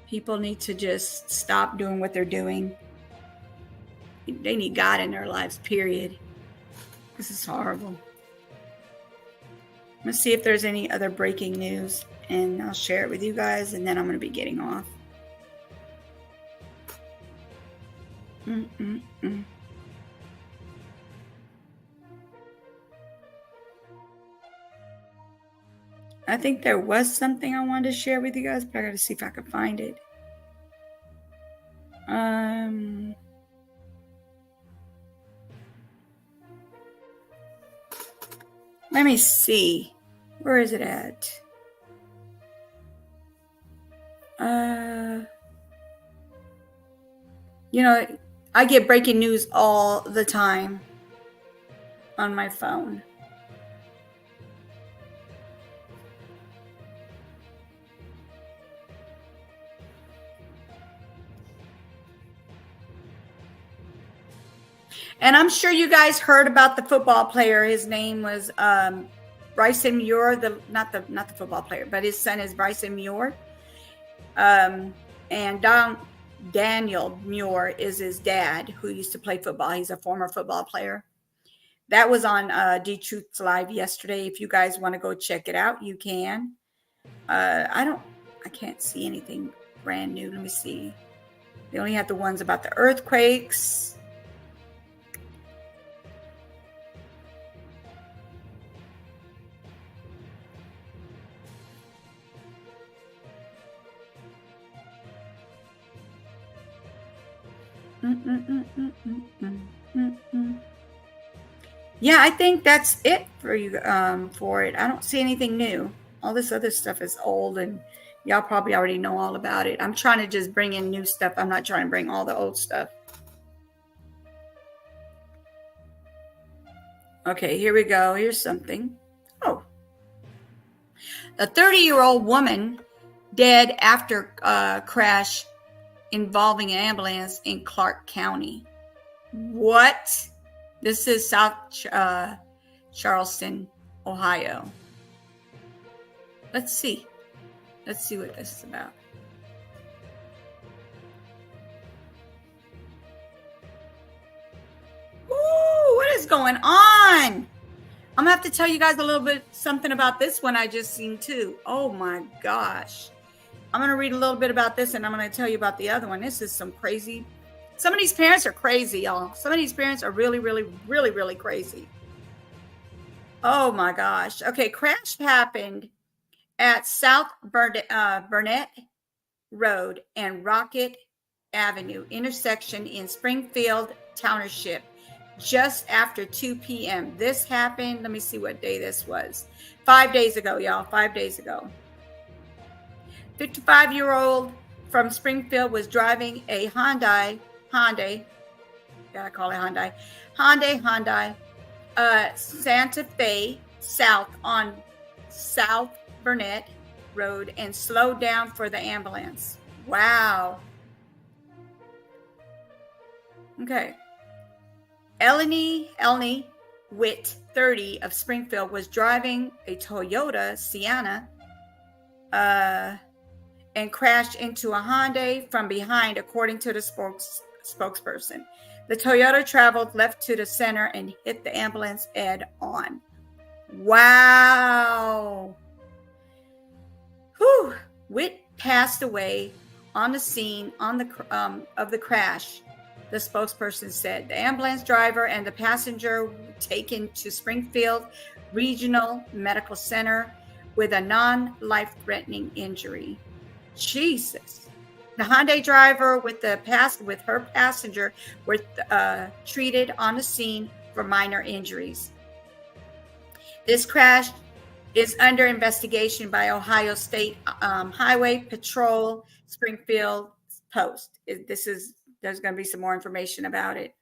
People need to just stop doing what they're doing. They need God in their lives, period. This is horrible. Let's see if there's any other breaking news, and I'll share it with you guys, and then I'm going to be getting off. I think there was something I wanted to share with you guys, but I got to see if I can find it. Let me see. Where is it at? I get breaking news all the time on my phone. And I'm sure you guys heard about the football player. His name was Bryson Muir, not the football player, but his son is Bryson Muir. And Daniel Muir is his dad, who used to play football. He's a former football player. That was on D-Truth's Live yesterday. If you guys want to go check it out, you can. I can't see anything brand new. Let me see. They only have the ones about the earthquakes. Yeah, I think that's it for you for it. I don't see anything new. All this other stuff is old, and y'all probably already know all about it. I'm trying to just bring in new stuff. I'm not trying to bring all the old stuff. Okay, here we go. Here's something. Oh. A 30-year-old woman dead after crash involving an ambulance in Clark County. What? This is South Charleston, Ohio. Let's see. Let's see what this is about. Ooh, what is going on? I'm gonna have to tell you guys a little bit something about this one I just seen too. Oh my gosh. I'm going to read a little bit about this, and I'm going to tell you about the other one. This is some crazy. Some of these parents are crazy, y'all. Some of these parents are really, really, really, really crazy. Oh, my gosh. Okay, crash happened at South Burnett Road and Rocket Avenue intersection in Springfield Township just after 2 p.m. This happened, let me see what day this was. 5 days ago, y'all, 5 days ago. 55-year-old from Springfield was driving a Hyundai, gotta call it Hyundai, Santa Fe South on South Burnett Road and slowed down for the ambulance. Wow. Okay. Eleni Witt, 30, of Springfield, was driving a Toyota Sienna and crashed into a Hyundai from behind, according to the spokesperson. The Toyota traveled left to the center and hit the ambulance head on. Wow. Whew. Witt passed away on the scene of the crash, the spokesperson said. The ambulance driver and the passenger were taken to Springfield Regional Medical Center with a non-life-threatening injury. Jesus. The Hyundai driver with her passenger were treated on the scene for minor injuries. This crash is under investigation by Ohio State Highway Patrol Springfield Post. There's going to be some more information about it.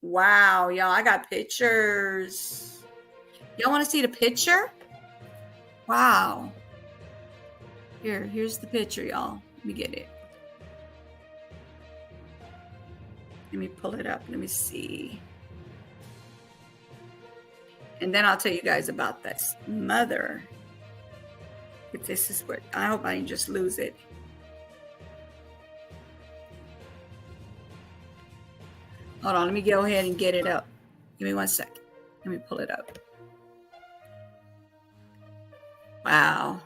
Wow, y'all, I got pictures. Y'all want to see the picture? Wow. Here's the picture, y'all. Let me get it. Let me pull it up. Let me see. And then I'll tell you guys about this mother. If this is what, I hope I didn't just lose it. Hold on, let me go ahead and get it up. Give me 1 second. Let me pull it up. Wow.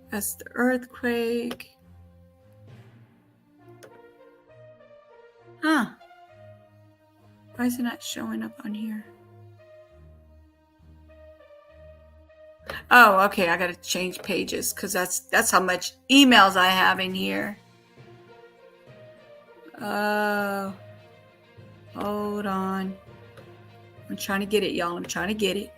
That's the earthquake. Huh. Why is it not showing up on here? Oh, okay. I got to change pages because that's how much emails I have in here. Oh, hold on. I'm trying to get it, y'all. I'm trying to get it.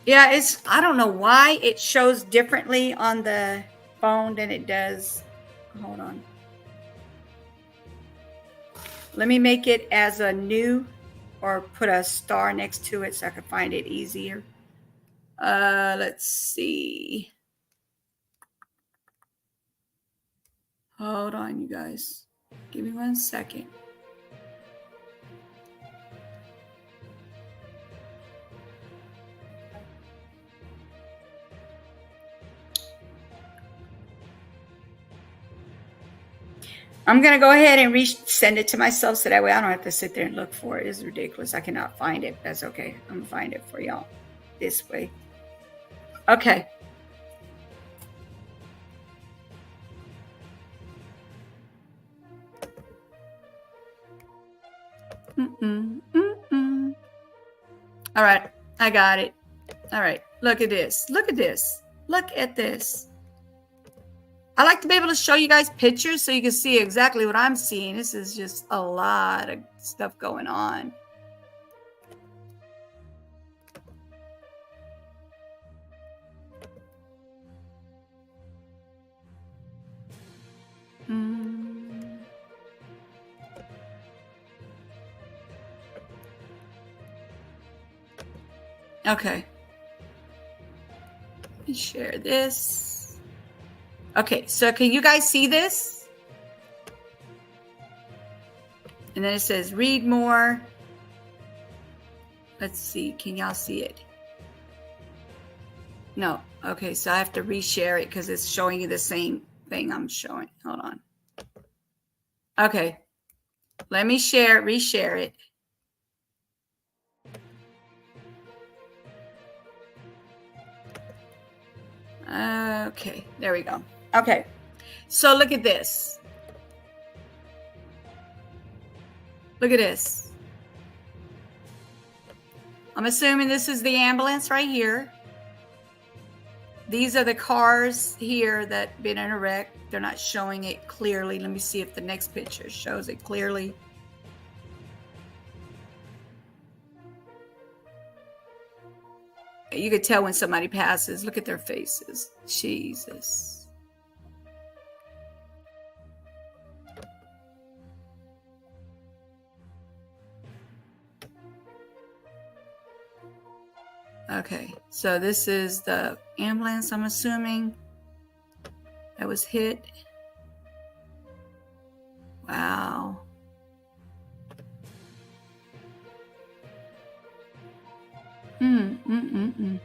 Yeah, I don't know why it shows differently on the phone than it does. Hold on. Let me make it as a new or put a star next to it so I can find it easier. Let's see. Hold on, you guys. Give me 1 second. I'm going to go ahead and send it to myself so that way I don't have to sit there and look for it. It's ridiculous. I cannot find it. That's okay. I'm going to find it for y'all this way. Okay. All right. I got it. All right. Look at this. Look at this. Look at this. I like to be able to show you guys pictures so you can see exactly what I'm seeing. This is just a lot of stuff going on. Okay. Let me share this. Okay, so can you guys see this? And then it says read more. Let's see, can y'all see it? No, okay, so I have to reshare it because it's showing you the same thing I'm showing. Hold on. Okay, let me reshare it. Okay, there we go. Okay, so look at this. Look at this. I'm assuming this is the ambulance right here. These are the cars here that been in a wreck. They're not showing it clearly. Let me see if the next picture shows it clearly. You could tell when somebody passes. Look at their faces. Jesus. Okay, so this is the ambulance, I'm assuming. that was hit. Wow. Mm.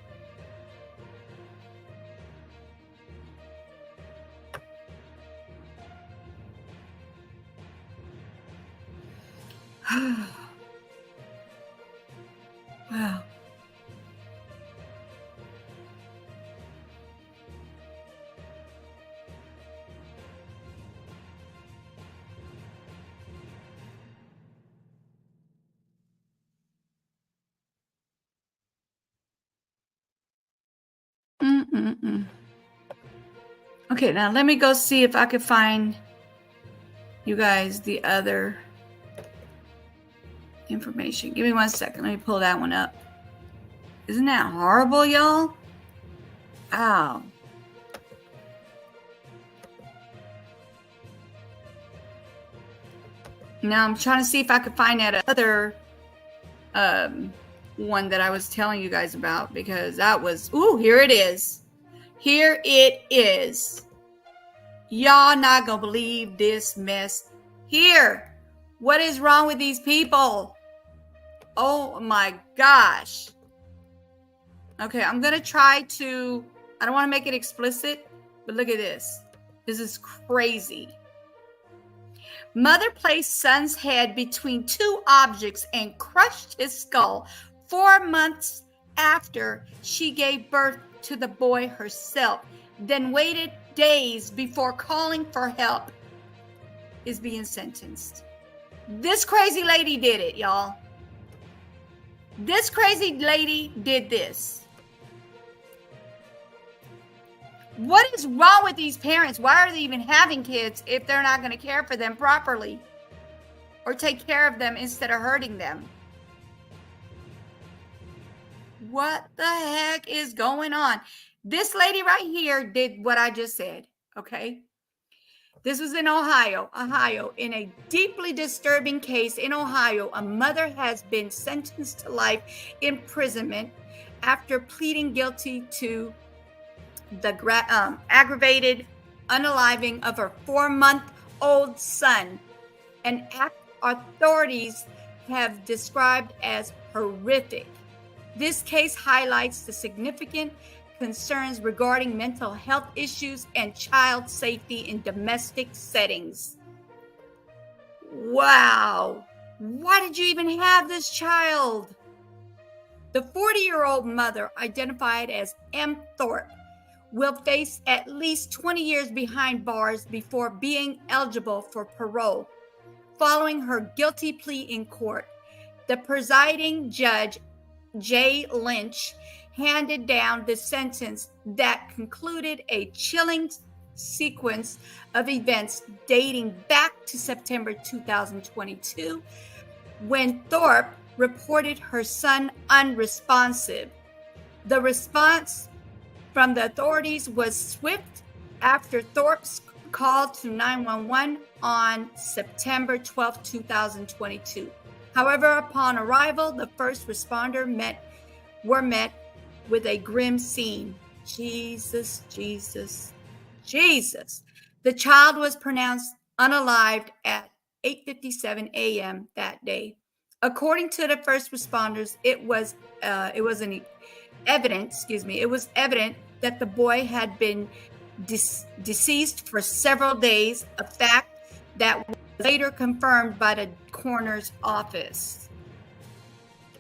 Wow. Okay, now let me go see if I could find you guys the other information. Give me 1 second. Let me pull that one up. Isn't that horrible, y'all? Wow. Now I'm trying to see if I could find that other one that I was telling you guys about, because that was, ooh, here it is. Here it is. Y'all not gonna believe this mess here. What is wrong with these people? Oh my gosh. Okay, I'm gonna try to, I don't want to make it explicit, but look at this. This is crazy. Mother placed son's head between two objects and crushed his skull 4 months after she gave birth to the boy herself, then waited days before calling for help, is being sentenced. This crazy lady did it, y'all. This crazy lady did this. What is wrong with these parents? Why are they even having kids if they're not going to care for them properly or take care of them instead of hurting them? What the heck is going on? This lady right here did what I just said, okay? This was in Ohio. In a deeply disturbing case in Ohio, a mother has been sentenced to life imprisonment after pleading guilty to the aggravated unaliving of her 4-month-old son, an act authorities have described as horrific. This case highlights the significant concerns regarding mental health issues and child safety in domestic settings. Wow. Why did you even have this child? The 40-year-old mother, identified as M. Thorpe, will face at least 20 years behind bars before being eligible for parole. Following her guilty plea in court, the presiding judge, Jay Lynch, handed down the sentence that concluded a chilling sequence of events dating back to September 2022, when Thorpe reported her son unresponsive. The response from the authorities was swift after Thorpe's call to 911 on September 12, 2022. However, upon arrival, the first responder were met with a grim scene. Jesus. The child was pronounced unalived at 8:57 a.m. that day. According to the first responders, it was evident that the boy had been deceased for several days, a fact that was later confirmed by the coroner's office.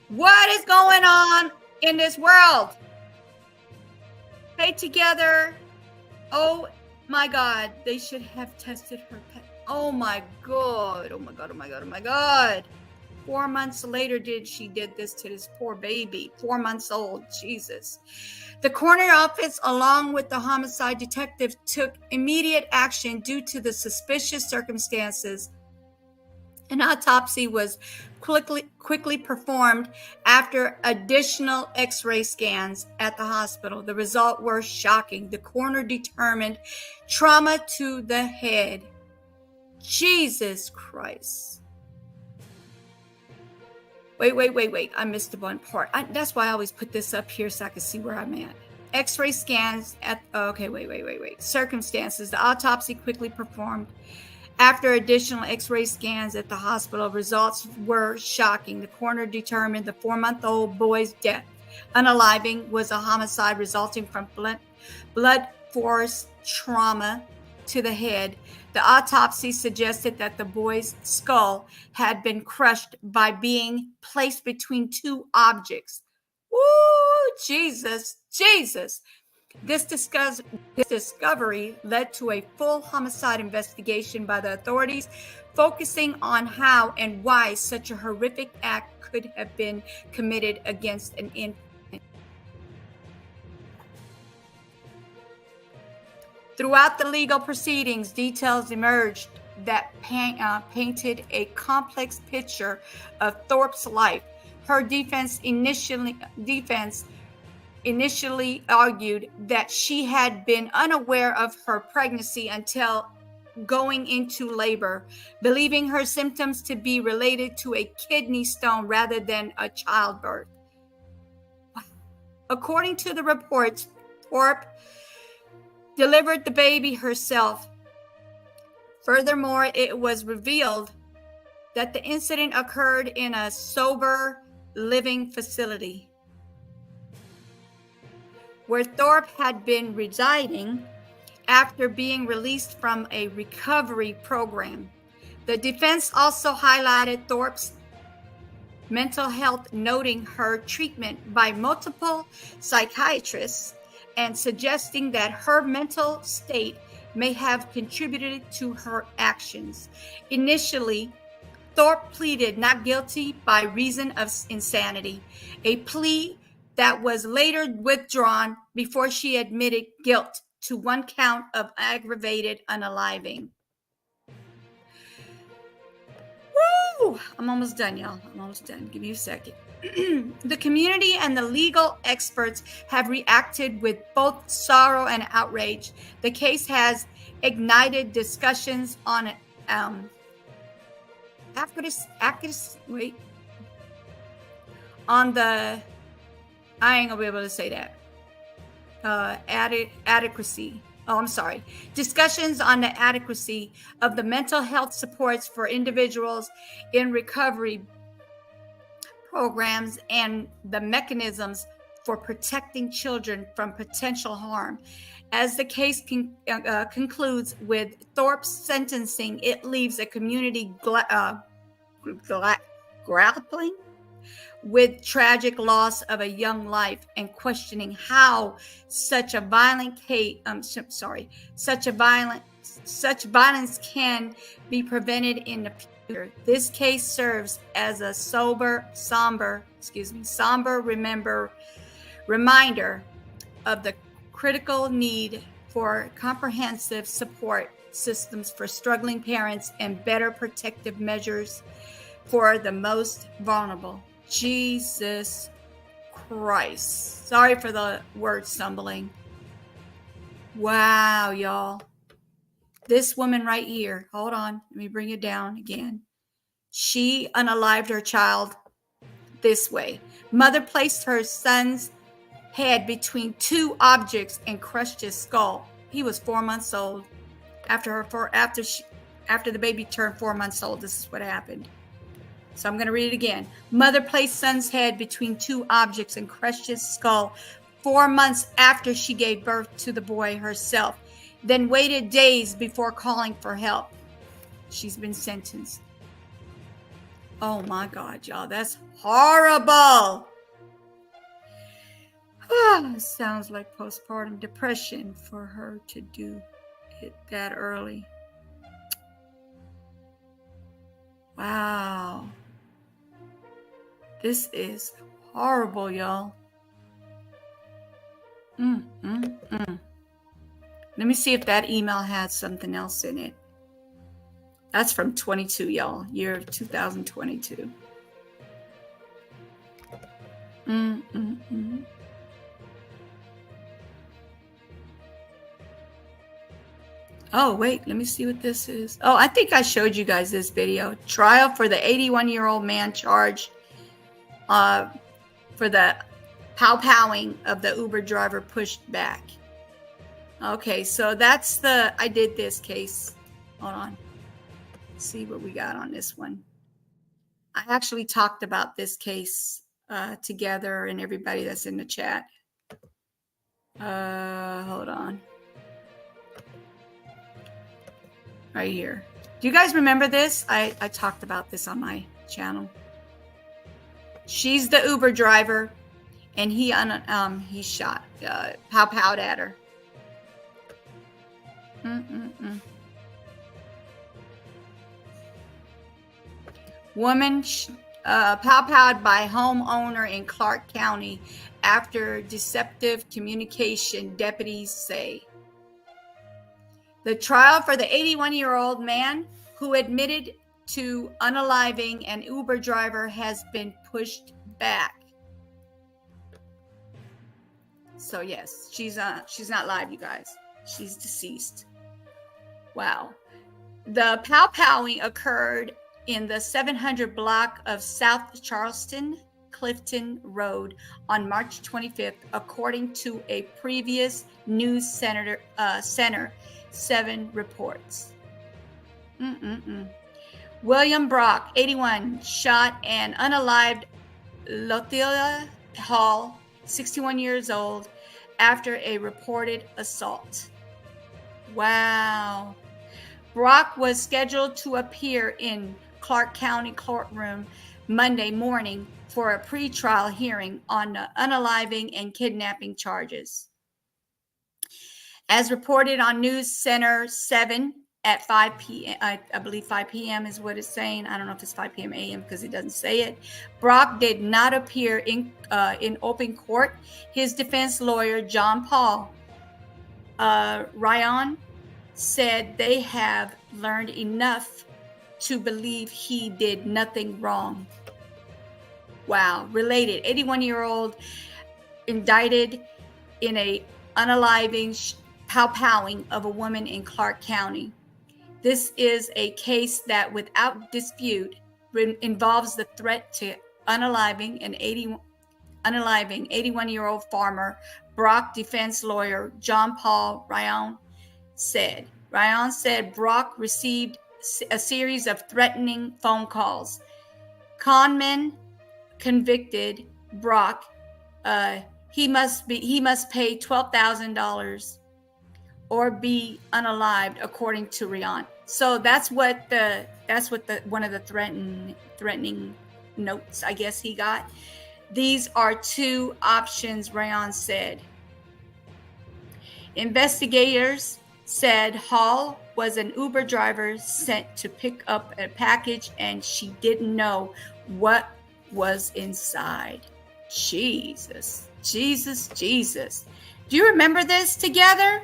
What is going on in this world? Stay together. Oh my God, they should have tested her pet. Oh my God. 4 months later she did this to this poor baby, 4 months old. Jesus. The coroner office, along with the homicide detective, took immediate action due to the suspicious circumstances. An autopsy was quickly performed after additional x-ray scans at the hospital. The results were shocking. The coroner determined trauma to the head. Jesus Christ. Wait. I missed the one part. That's why I always put this up here so I can see where I'm at. X-ray scans at circumstances, the autopsy quickly performed. After additional X-ray scans at the hospital, results were shocking. The coroner determined the 4-month-old boy's death, unaliving, was a homicide resulting from blood force trauma to the head. The autopsy suggested that the boy's skull had been crushed by being placed between two objects. Woo, Jesus. This discovery led to a full homicide investigation by the authorities, focusing on how and why such a horrific act could have been committed against an infant. Throughout the legal proceedings, details emerged that painted a complex picture of Thorpe's life. Her defense initially argued that she had been unaware of her pregnancy until going into labor, believing her symptoms to be related to a kidney stone rather than a childbirth. According to the reports, Thorpe delivered the baby herself. Furthermore, it was revealed that the incident occurred in a sober living facility where Thorpe had been residing after being released from a recovery program. The defense also highlighted Thorpe's mental health, noting her treatment by multiple psychiatrists and suggesting that her mental state may have contributed to her actions. Initially, Thorpe pleaded not guilty by reason of insanity, a plea that was later withdrawn before she admitted guilt to one count of aggravated unaliving. Woo! I'm almost done, y'all. I'm almost done. Give me a second. The community and the legal experts have reacted with both sorrow and outrage. The case has ignited discussions on I ain't gonna be able to say that. Adequacy. Oh, I'm sorry. Discussions on the adequacy of the mental health supports for individuals in recovery programs and the mechanisms for protecting children from potential harm. As the case concludes with Thorpe's sentencing, it leaves a community grappling with tragic loss of a young life and questioning how such violence can be prevented in the future. This case serves as a somber reminder of the critical need for comprehensive support systems for struggling parents and better protective measures for the most vulnerable. Jesus Christ. Sorry for the word stumbling. Wow, y'all. This woman right here, hold on, let me bring it down again. She unalived her child this way. Mother placed her son's head between two objects and crushed his skull. He was 4 months old. After the baby turned 4 months old, this is what happened. So I'm going to read it again. Mother placed son's head between two objects and crushed his skull 4 months after she gave birth to the boy herself, then waited days before calling for help. She's been sentenced. Oh my God, y'all, that's horrible. Sounds like postpartum depression for her to do it that early. Wow. This is horrible, y'all. Let me see if that email had something else in it. That's from 22, y'all. Year of 2022. Oh, wait, let me see what this is. Oh, I think I showed you guys this video. Trial for the 81-year-old man charged for the pow-powing of the Uber driver pushed back. Okay, so that's I did this case. Hold on. Let's see what we got on this one. I actually talked about this case together and everybody that's in the chat. Hold on. Right here. Do you guys remember this? I talked about this on my channel. She's the Uber driver, and he shot, pow-powed at her. Woman pow-powed by homeowner in Clark County after deceptive communication, deputies say. The trial for the 81-year-old man who admitted to unaliving an Uber driver has been pushed back. So yes, she's not live, you guys. She's deceased. Wow. The pow-powing occurred in the 700 block of South Charleston Clifton Road on March 25th, according to a previous News Center 7 reports. William Brock, 81, shot and unalived Lothila Hall, 61 years old, after a reported assault. Wow. Brock was scheduled to appear in Clark County courtroom Monday morning for a pretrial hearing on the unaliving and kidnapping charges. As reported on News Center 7 at 5 p.m., I believe 5 p.m. is what it's saying. I don't know if it's 5 p.m. a.m. because it doesn't say it. Brock did not appear in open court. His defense lawyer, John Paul Ryan, said they have learned enough to believe he did nothing wrong. Wow. Related, 81-year-old indicted in a unaliving pow-powing of a woman in Clark County. This is a case that without dispute involves the threat to unaliving an 81-year-old farmer. Brock defense lawyer John Paul Ryan said. Ryan said Brock received a series of threatening phone calls. Conman convicted Brock. He must pay $12,000 or be unalived, according to Ryan. So that's what one of the threatening notes, I guess, he got. These are two options, Ryan said. Investigators said Hall was an Uber driver sent to pick up a package and she didn't know what was inside. Jesus. Do you remember this together?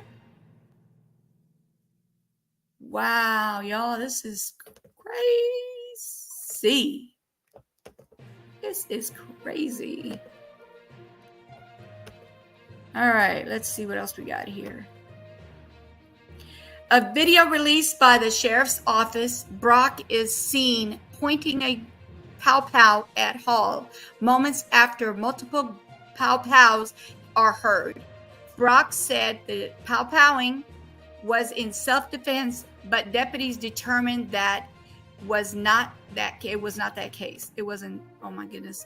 Wow, y'all, this is crazy. This is crazy. All right, let's see what else we got here. A video released by the sheriff's office, Brock is seen pointing a pow-pow at Hall moments after multiple pow-pows are heard. Brock said the pow-powing was in self-defense, but deputies determined that it was not that case. It wasn't, oh my goodness.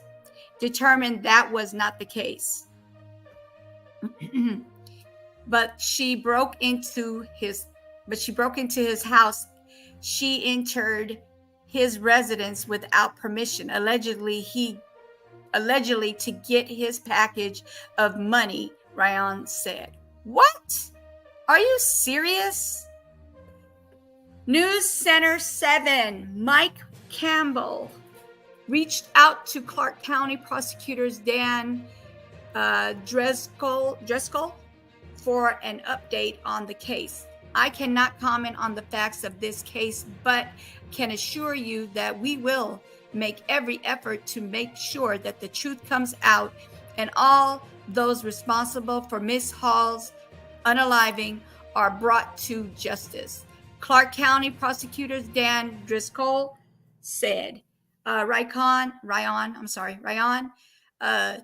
Determined that was not the case. But she broke into his house. She entered his residence without permission, allegedly to get his package of money, Ryan said. What? Are you serious? News Center 7, Mike Campbell reached out to Clark County prosecutors Dan Driscoll for an update on the case. I cannot comment on the facts of this case, but can assure you that we will make every effort to make sure that the truth comes out and all those responsible for Miss Hall's unaliving are brought to justice. Clark County prosecutors Dan Driscoll said. Ryan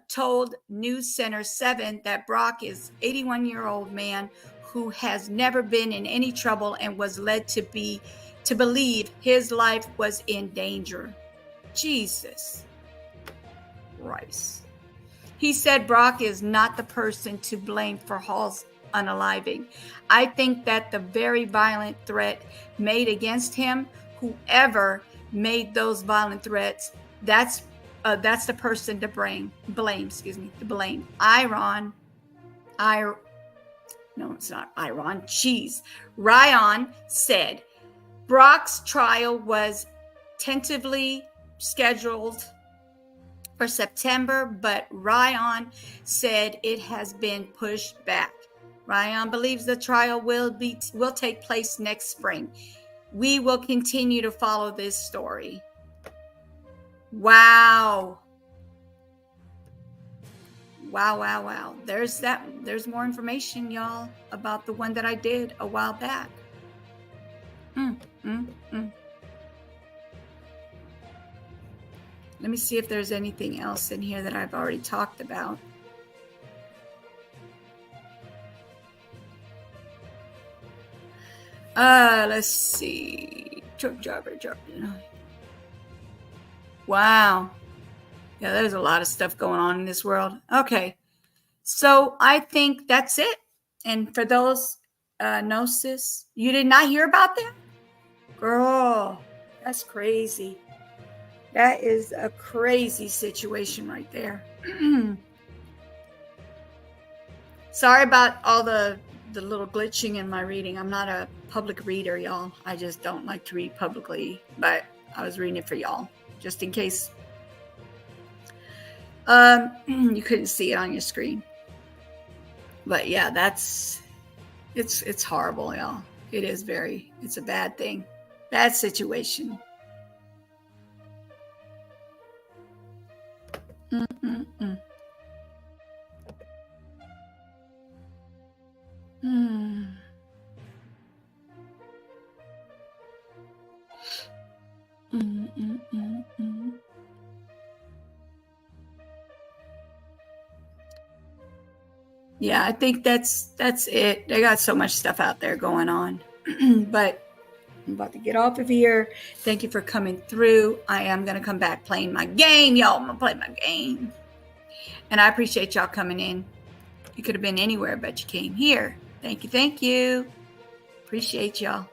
told News Center 7 that Brock is 81-year-old man who has never been in any trouble and was led to believe his life was in danger. Jesus Christ. He said Brock is not the person to blame for Hall's unaliving. I think that the very violent threat made against him, whoever made those violent threats, that's the person to blame. No, it's not Iron. Jeez. Ryan said Brock's trial was tentatively scheduled for September, but Ryan said it has been pushed back. Ryan believes the trial will take place next spring. We will continue to follow this story. Wow. Wow. There's more information, y'all, about the one that I did a while back. Let me see if there's anything else in here that I've already talked about. Let's see. Truck driver. Wow. Yeah, there's a lot of stuff going on in this world. Okay. So I think that's it. And for those Gnosis, you did not hear about that? Girl, that's crazy. That is a crazy situation right there. Sorry about all the little glitching in my reading. I'm not a public reader, y'all. I just don't like to read publicly, but I was reading it for y'all just in case you couldn't see it on your screen. But yeah, it's horrible, y'all. It's a bad thing. Bad situation. Yeah, I think that's it. They got so much stuff out there going on. But I'm about to get off of here. Thank you for coming through. I am going to come back playing my game, y'all. I'm going to play my game. And I appreciate y'all coming in. You could have been anywhere, but you came here. Thank you. Appreciate y'all.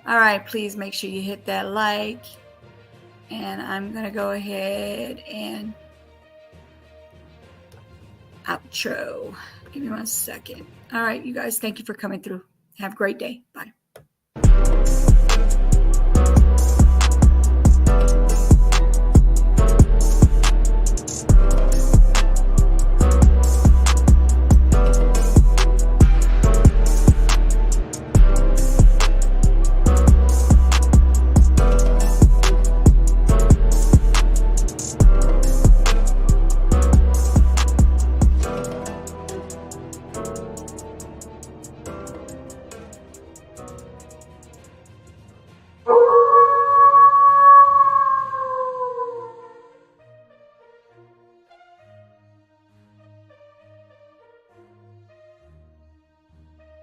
All right, please make sure you hit that like. And I'm going to go ahead and outro. Give me 1 second. All right, you guys, thank you for coming through. Have a great day. Bye.